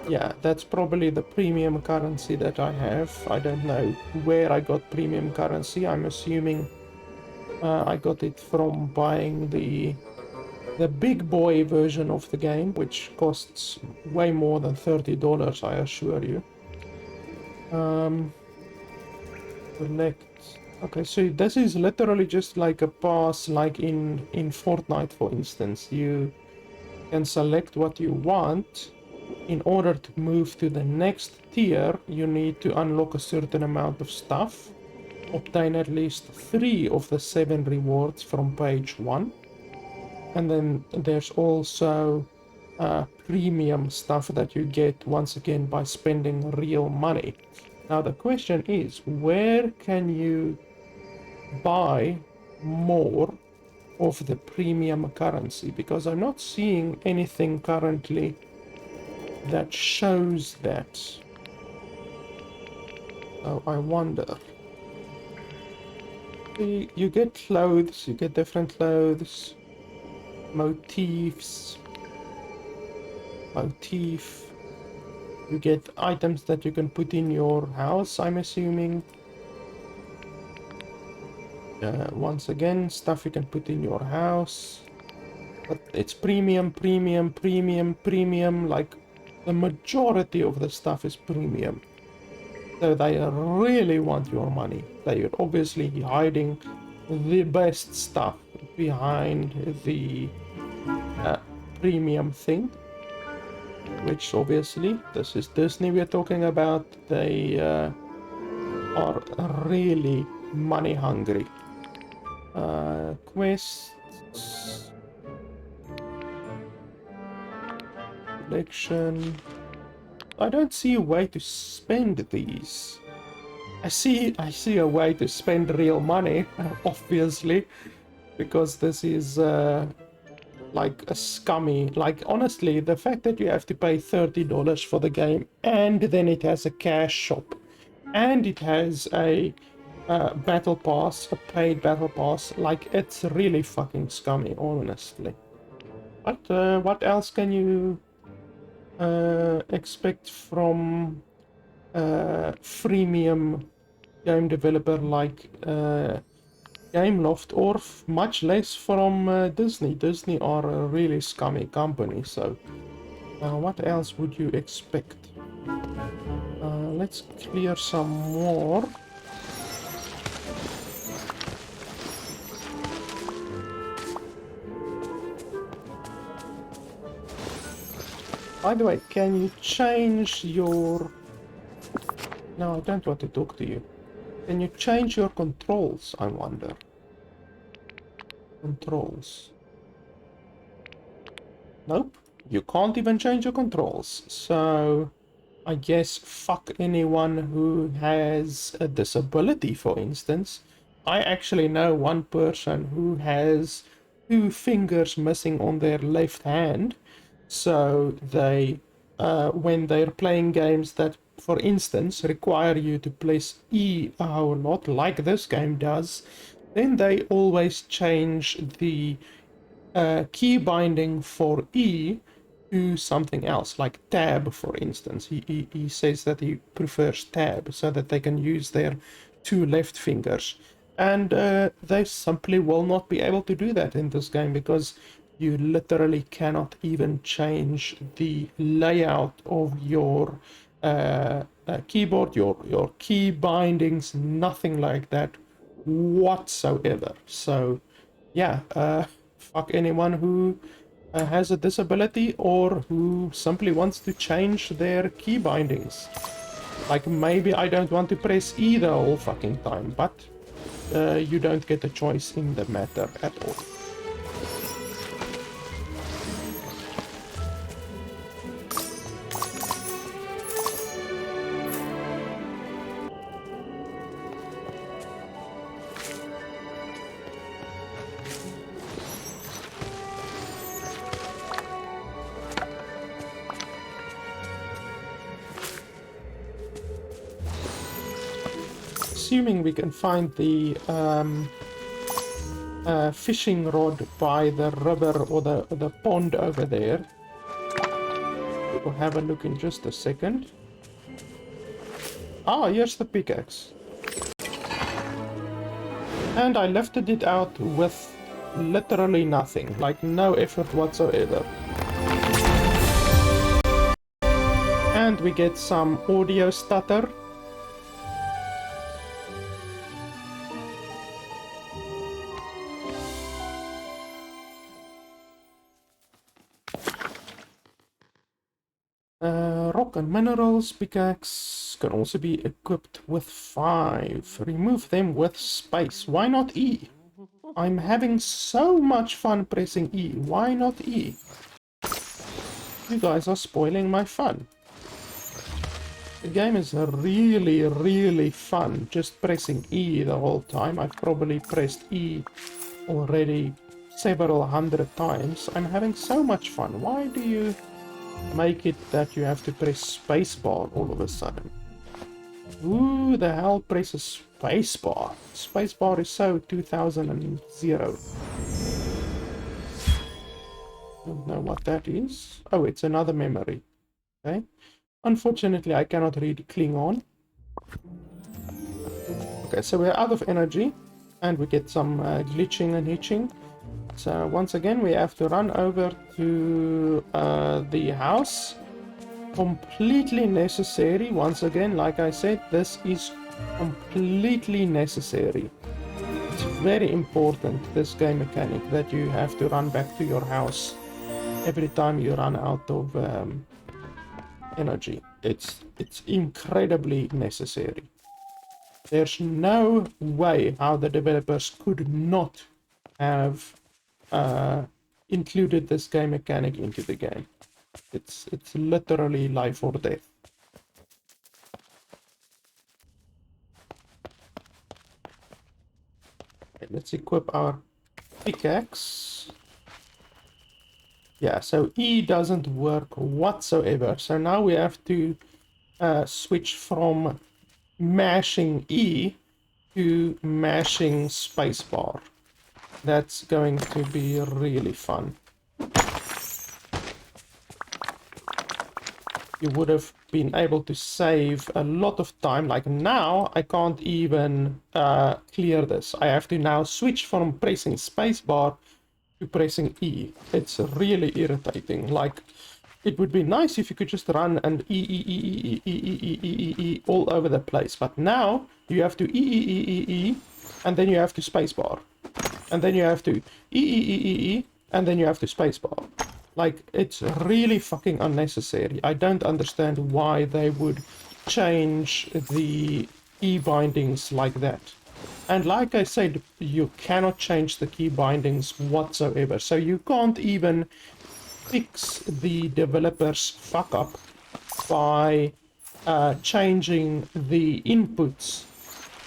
Yeah, that's probably the premium currency that I have. I don't know where I got premium currency. I'm assuming I got it from buying the big boy version of the game, which costs way more than $30, I assure you. Select. Okay, so this is literally just like a pass, like in Fortnite, for instance. You can select what you want. In order to move to the next tier, you need to unlock a certain amount of stuff, obtain at least 3 of the 7 rewards from page 1, and then there's also premium stuff that you get once again by spending real money. Now the question is, where can you buy more of the premium currency? Because I'm not seeing anything currently that shows that. So I wonder. You get clothes, you get different clothes, motifs, motif. You get items that you can put in your house, I'm assuming. Once again, stuff you can put in your house. But it's premium, premium, premium, premium, like the majority of the stuff is premium. So they really want your money. They are obviously hiding the best stuff behind the premium thing. Which obviously, this is Disney we're talking about. They are really money hungry. Quests. Collection. I don't see a way to spend these. I see a way to spend real money, obviously, because this is like a scummy. Like honestly, the fact that you have to pay $30 for the game, and then it has a cash shop, and it has a battle pass, a paid battle pass, like it's really fucking scummy, honestly. But what else can you expect from freemium game developer like Gameloft, or much less from Disney? Disney are a really scummy company, so what else would you expect? Let's clear some more. By the way, can you change your... No, I don't want to talk to you. Can you change your controls, I wonder? Controls. Nope, you can't even change your controls. So, I guess fuck anyone who has a disability, for instance. I actually know one person who has 2 fingers missing on their left hand, So they, when they're playing games that, for instance, require you to press E a whole lot, like this game does, then they always change the key binding for E to something else, like tab, for instance. He says that he prefers tab so that they can use their two left fingers. And they simply will not be able to do that in this game because you literally cannot even change the layout of your keyboard, your key bindings, nothing like that whatsoever. So yeah, fuck anyone who has a disability or who simply wants to change their key bindings. Like, maybe I don't want to press E the whole fucking time, but you don't get a choice in the matter at all. Assuming we can find the fishing rod by the river or the pond over there. We'll have a look in just a second. Ah, here's the pickaxe. And I lifted it out with literally nothing, like no effort whatsoever. And we get some audio stutter. Rock and minerals pickaxe can also be equipped with 5. Remove them with space. Why not E? I'm having so much fun pressing E. Why not E? You guys are spoiling my fun. The game is really, really fun just pressing E the whole time. I've probably pressed E already several hundred times. I'm having so much fun. Why do you make it that you have to press spacebar all of a sudden? Who the hell presses spacebar? Spacebar is so 2000. Don't know what that is. Oh, it's another memory. Okay. Unfortunately, I cannot read Klingon. Okay, so we're out of energy, and we get some glitching and hitching. So once again, we have to run over to the house. Completely necessary. Once again, like I said, this is completely necessary. It's very important, this game mechanic, that you have to run back to your house every time you run out of energy. It's incredibly necessary. There's no way how the developers could not have included this game mechanic into the game. It's literally life or death. Okay, let's equip our pickaxe. Yeah, so E doesn't work whatsoever. So now we have to switch from mashing E to mashing spacebar. That's going to be really fun. You would have been able to save a lot of time. Like now, I can't even clear this. I have to now switch from pressing spacebar to pressing E. It's really irritating. Like, it would be nice if you could just run and E all over the place. But now you have to E, and then you have to spacebar. And then you have to E, and then you have to spacebar. Like, it's really fucking unnecessary. I don't understand why they would change the key bindings like that. And like I said, you cannot change the key bindings whatsoever. So you can't even fix the developer's fuck up by changing the inputs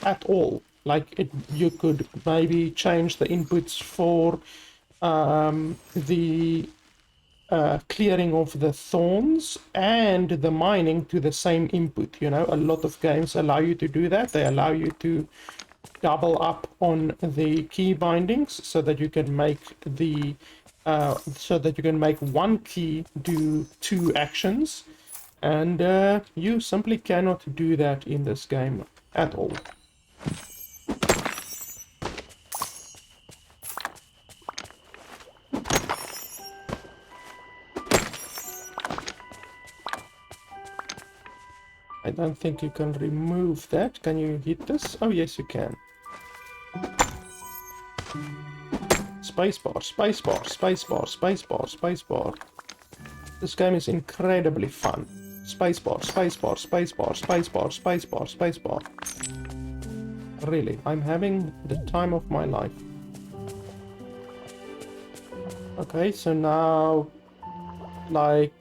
at all. Like, you could maybe change the inputs for the clearing of the thorns and the mining to the same input. You know, a lot of games allow you to do that. They allow you to double up on the key bindings so that you can make one key do 2 actions, and you simply cannot do that in this game at all. I don't think you can remove that. Can you hit this? Oh yes, you can. Spacebar, spacebar, spacebar, spacebar, spacebar. This game is incredibly fun. Spacebar, spacebar, spacebar, spacebar, spacebar, spacebar. Really, I'm having the time of my life. Okay, so now, like,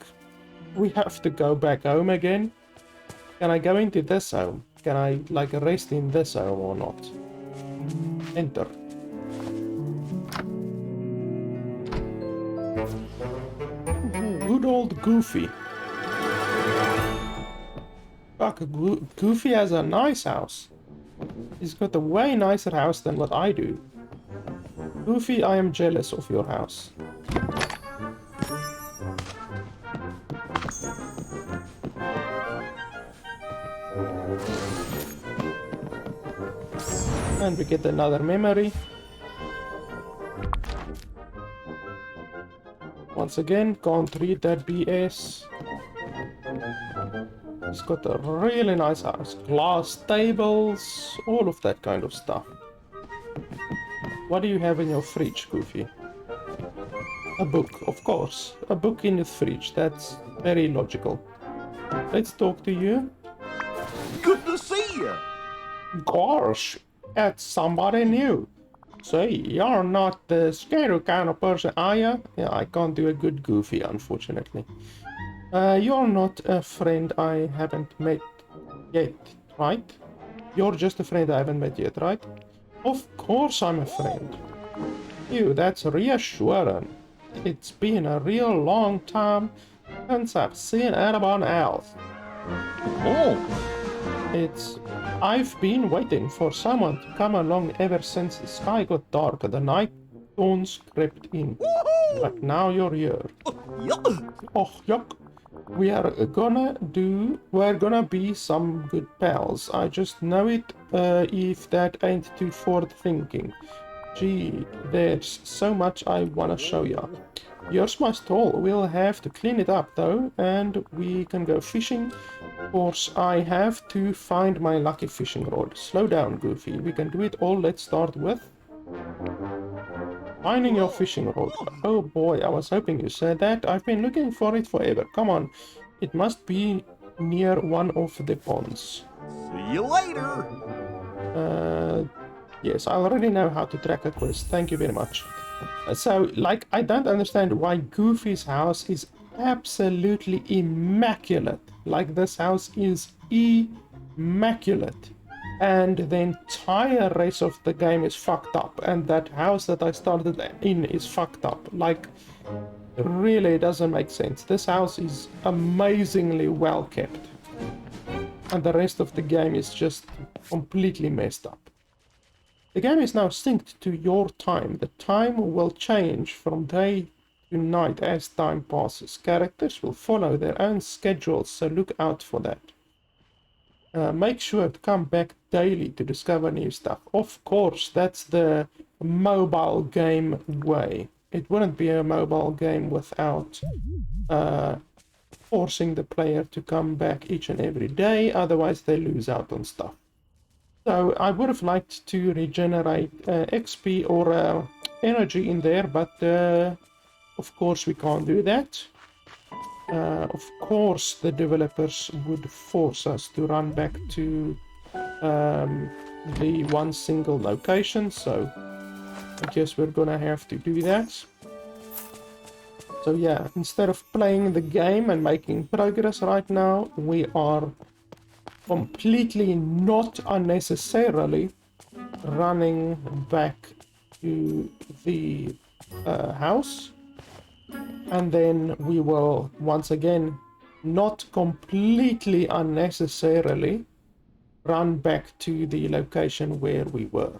we have to go back home again. Can I go into this home? Can I, like, rest in this home or not? Enter. Good old Goofy. Fuck, Goofy has a nice house. He's got a way nicer house than what I do. Goofy, I am jealous of your house. And we get another memory. Once again, can't read that BS. He's got a really nice house. Glass tables, all of that kind of stuff. What do you have in your fridge, Goofy? A book, of course. A book in the fridge, that's very logical. Let's talk to you. Good to see you. Gosh, that's somebody new. Say, you're not the scary kind of person, are you? Yeah, I can't do a good Goofy, unfortunately. You're not a friend I haven't met yet, right? You're just a friend I haven't met yet, right? Of course I'm a friend. Ew, that's reassuring. It's been a real long time since I've seen anyone else. Oh, I've been waiting for someone to come along ever since the sky got dark and the night dawns crept in. But now you're here. yuck. Oh, yuck. We're gonna be some good pals. I just know it, if that ain't too forward thinking. Gee, there's so much I wanna show ya. Here's my stall. We'll have to clean it up though, and we can go fishing. Of course, I have to find my lucky fishing rod. Slow down, Goofy. We can do it all. Let's start with finding your fishing rod. Oh boy, I was hoping you said that. I've been looking for it forever. Come on. It must be near one of the ponds. See you later. Yes, I already know how to track a quest. Thank you very much. So, like, I don't understand why Goofy's house is absolutely immaculate. Like, this house is immaculate. And the entire rest of the game is fucked up. And that house that I started in is fucked up. Like, really doesn't make sense. This house is amazingly well kept. And the rest of the game is just completely messed up. The game is now synced to your time. The time will change from day to night as time passes. Characters will follow their own schedules, so look out for that. Make sure to come back daily to discover new stuff. Of course, that's the mobile game way. It wouldn't be a mobile game without forcing the player to come back each and every day, otherwise they lose out on stuff. So I would have liked to regenerate XP or energy in there, but of course we can't do that. Of course the developers would force us to run back to the one single location, so I guess we're gonna have to do that. So yeah, instead of playing the game and making progress right now, we are completely not unnecessarily running back to the house and then we will once again, not completely unnecessarily, run back to the location where we were.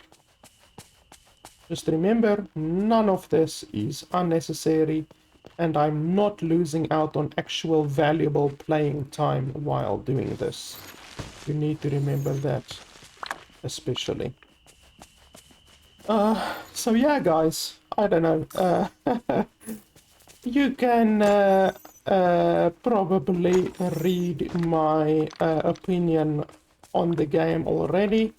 Just remember, none of this is unnecessary, and I'm not losing out on actual valuable playing time while doing this. You need to remember that, especially. So yeah, guys, I don't know. You can probably read my opinion on the game already.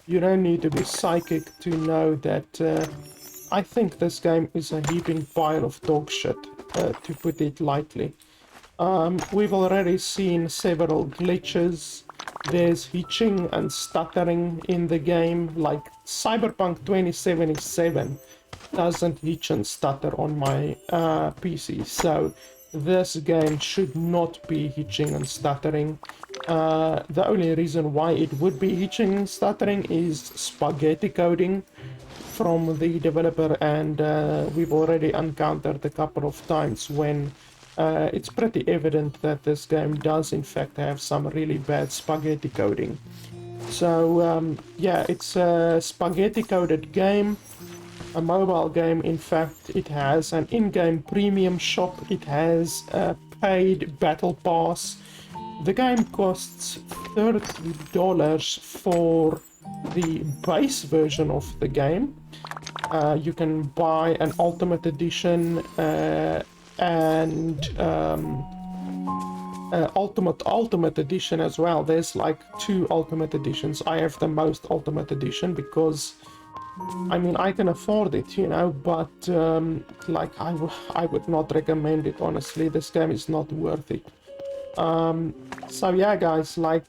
You don't need to be psychic to know that I think this game is a heaping pile of dog shit, to put it lightly. We've already seen several glitches. There's hitching and stuttering in the game, like Cyberpunk 2077 doesn't hitch and stutter on my PC, so this game should not be hitching and stuttering. The only reason why it would be hitching and stuttering is spaghetti coding from the developer, and we've already encountered a couple of times when it's pretty evident that this game does in fact have some really bad spaghetti coding. So yeah, it's a spaghetti coded game, a mobile game. In fact, it has an in-game premium shop, it has a paid battle pass. The game costs $30 for the base version of the game. You can buy an Ultimate Edition and Ultimate Edition as well. There's like 2 Ultimate Editions. I have the most Ultimate Edition because, I mean, I can afford it, you know, but like I would not recommend it, honestly. This game is not worth it. So yeah, guys, like,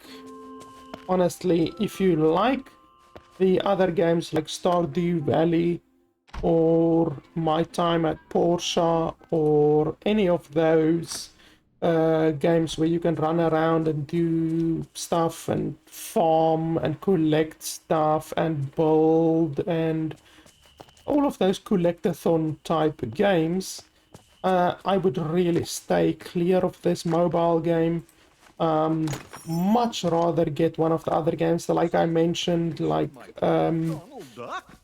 honestly, if you like the other games like Stardew Valley or My Time at Porsche or any of those games where you can run around and do stuff and farm and collect stuff and build and all of those collectathon type games, I would really stay clear of this mobile game. Much rather get one of the other games that, like I mentioned, like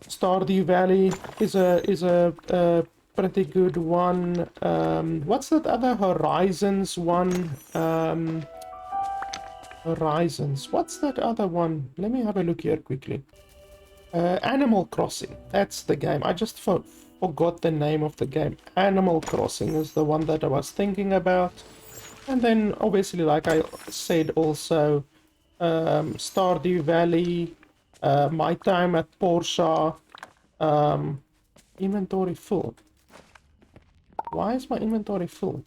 Stardew Valley is a pretty good one. What's that other Horizons one? Horizons. What's that other one? Let me have a look here quickly. Animal Crossing. That's the game. I just forgot the name of the game. Animal Crossing is the one that I was thinking about. And then, obviously, like I said, also Stardew Valley, My Time at Porsche, inventory full. Why is my inventory full?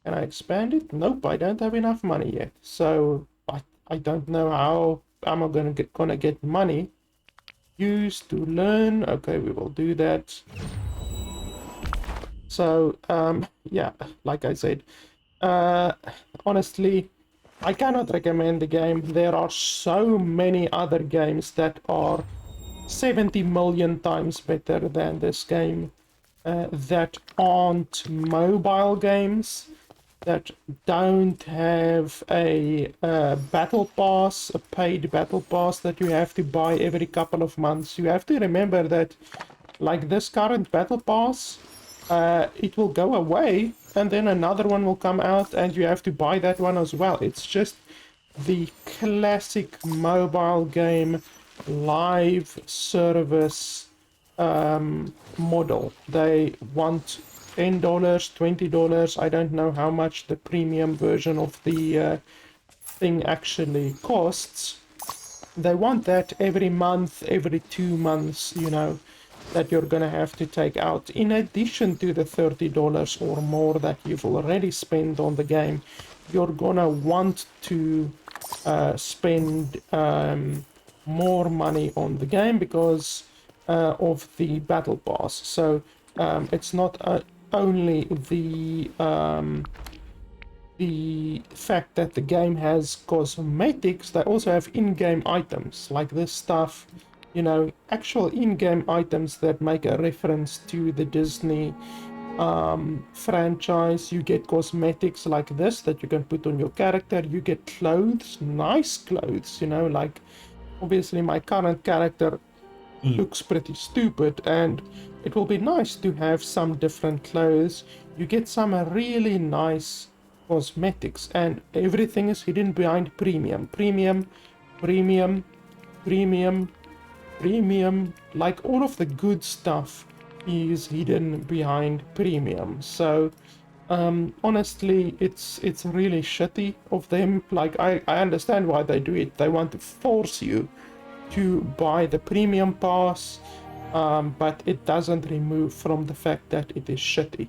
Can I expand it? Nope, I don't have enough money yet. So I don't know how am I gonna get money. Use to learn. Okay, we will do that. So yeah, like I said, honestly, I cannot recommend the game. There are so many other games that are 70 million times better than this game, that aren't mobile games, that don't have a battle pass, a paid battle pass that you have to buy every couple of months. You have to remember that, like this current battle pass, it will go away and then another one will come out and you have to buy that one as well. It's just the classic mobile game live service model. They want $10, $20, I don't know how much the premium version of the thing actually costs. They want that every month, every 2 months, you know, that you're gonna have to take out, in addition to the $30 or more that you've already spent on the game. You're gonna want to spend more money on the game because of the battle pass. So it's not only the fact that the game has cosmetics, they also have in-game items like this stuff. you know, actual in-game items that make a reference to the Disney franchise. You get cosmetics like this that you can put on your character. You get clothes, nice clothes, you know, like obviously my current character looks pretty stupid, and it will be nice to have some different clothes. You get some really nice cosmetics, and everything is hidden behind premium, premium, premium, premium, premium. Like all of the good stuff is hidden behind premium. So honestly, it's really shitty of them. Like I understand why they do it. They want to force you to buy the premium pass, but it doesn't remove from the fact that it is shitty,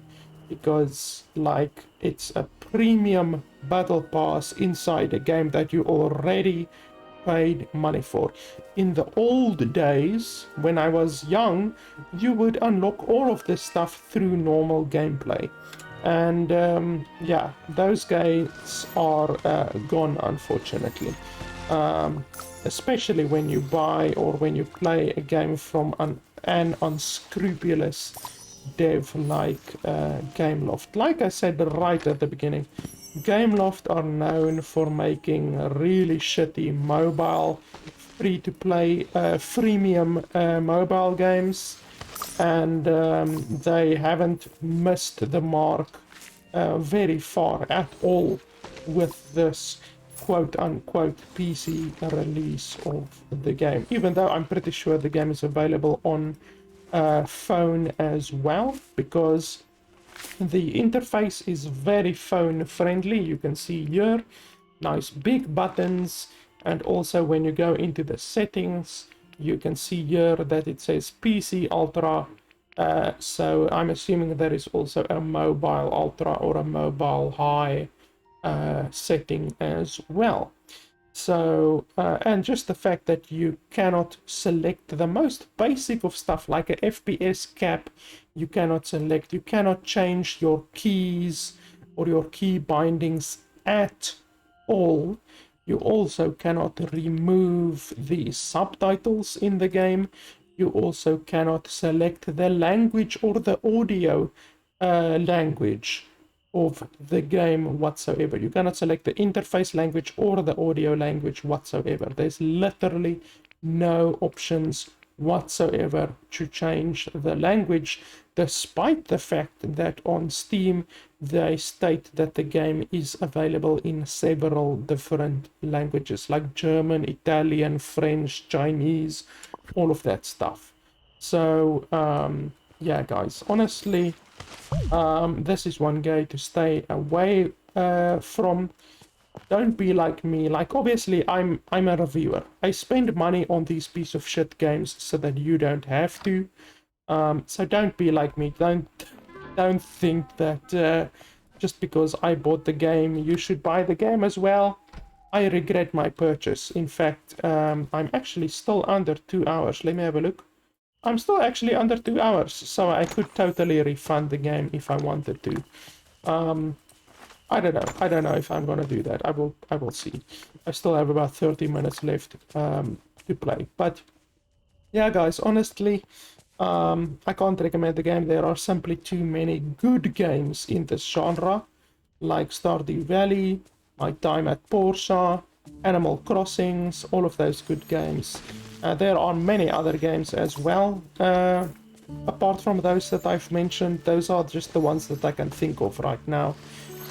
because like it's a premium battle pass inside a game that you already paid money for. In the old days, when I was young, you would unlock all of this stuff through normal gameplay. And yeah, those games are gone, unfortunately. Especially when you buy or when you play a game from an unscrupulous dev like Gameloft. Like I said right at the beginning, Gameloft are known for making really shitty mobile, free-to-play, freemium mobile games, and they haven't missed the mark very far at all with this quote-unquote PC release of the game, even though I'm pretty sure the game is available on phone as well, because the interface is very phone friendly. You can see here nice big buttons, and also when you go into the settings you can see here that it says PC Ultra, so I'm assuming there is also a mobile Ultra or a mobile High setting as well. So and just the fact that you cannot select the most basic of stuff like a FPS cap, you cannot select, you cannot change your keys or your key bindings at all. You also cannot remove the subtitles in the game. You also cannot select the language or the audio language of the game whatsoever. You cannot select the interface language or the audio language whatsoever. There's literally no options whatsoever to change the language, despite the fact that on Steam they state that the game is available in several different languages like German, Italian, French, Chinese, all of that stuff. So yeah guys, honestly, this is one game to stay away from. Don't be like me. Like obviously I'm a reviewer. I spend money on these piece of shit games so that you don't have to. So don't be like me. Don't think that just because I bought the game you should buy the game as well. I regret my purchase. In fact, I'm actually still under 2 hours. Let me have a look. I'm still actually under 2 hours, so I could totally refund the game if I wanted to. I don't know if I'm gonna do that. I will see. I still have about 30 minutes left to play. But yeah guys, honestly, I can't recommend the game. There are simply too many good games in this genre, like Stardew Valley, My Time at Portia, Animal Crossings, all of those good games. There are many other games as well. Apart from those that I've mentioned, those are just the ones that I can think of right now.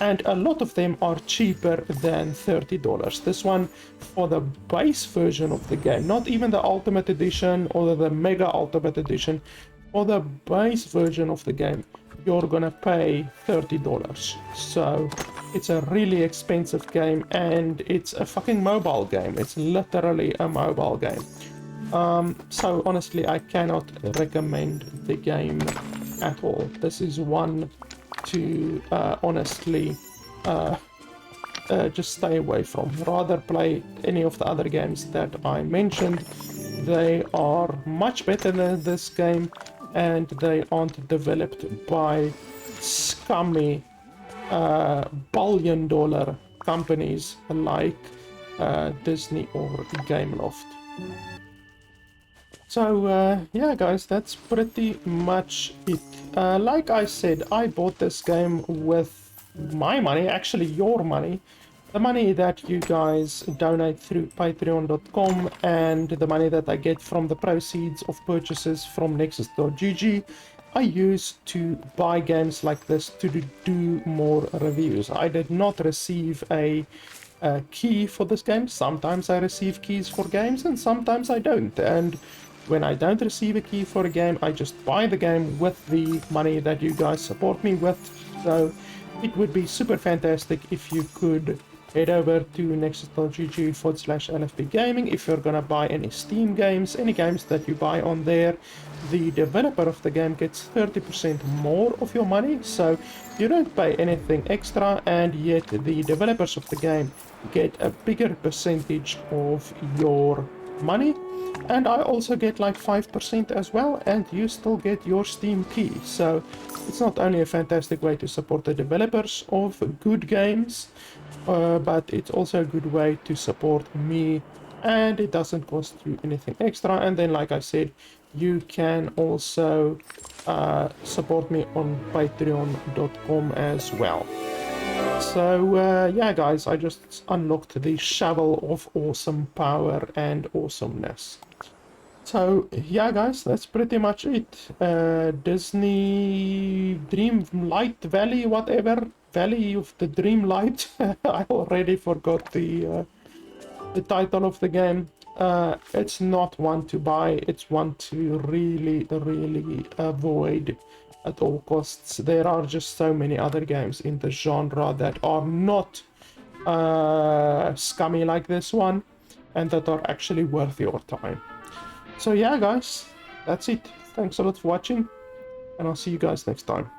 And a lot of them are cheaper than $30. This one, for the base version of the game, not even the Ultimate Edition or the Mega Ultimate Edition, for the base version of the game, you're gonna pay $30. So it's a really expensive game, and it's a fucking mobile game. It's literally a mobile game. So honestly, I cannot recommend the game at all. This is one to honestly just stay away from. Rather play any of the other games that I mentioned. They are much better than this game, and they aren't developed by scummy billion-dollar companies like Disney or Gameloft. So yeah guys, that's pretty much it. Like I said, I bought this game with my money, actually your money, the money that you guys donate through patreon.com and the money that I get from the proceeds of purchases from nexus.gg. I use to buy games like this to do more reviews. I did not receive a key for this game. Sometimes I receive keys for games and sometimes I don't. And when I don't receive a key for a game, I just buy the game with the money that you guys support me with. So it would be super fantastic if you could head over to nexus.gg/LFP Gaming. If you're gonna buy any Steam games, any games that you buy on there, the developer of the game gets 30% more of your money, so you don't pay anything extra, and yet the developers of the game get a bigger percentage of your money. And I also get like 5% as well, and you still get your Steam key. So it's not only a fantastic way to support the developers of good games, but it's also a good way to support me, and it doesn't cost you anything extra. And then, like I said, you can also support me on patreon.com as well. So yeah guys, I just unlocked the shovel of awesome power and awesomeness. So yeah guys, that's pretty much it. Disney Dreamlight Valley, whatever, Valley of the Dreamlight. I already forgot the title of the game. It's not one to buy, it's one to really avoid at all costs. There are just so many other games in the genre that are not scummy like this one, and that are actually worth your time. So yeah guys, that's it. Thanks a lot for watching, and I'll see you guys next time.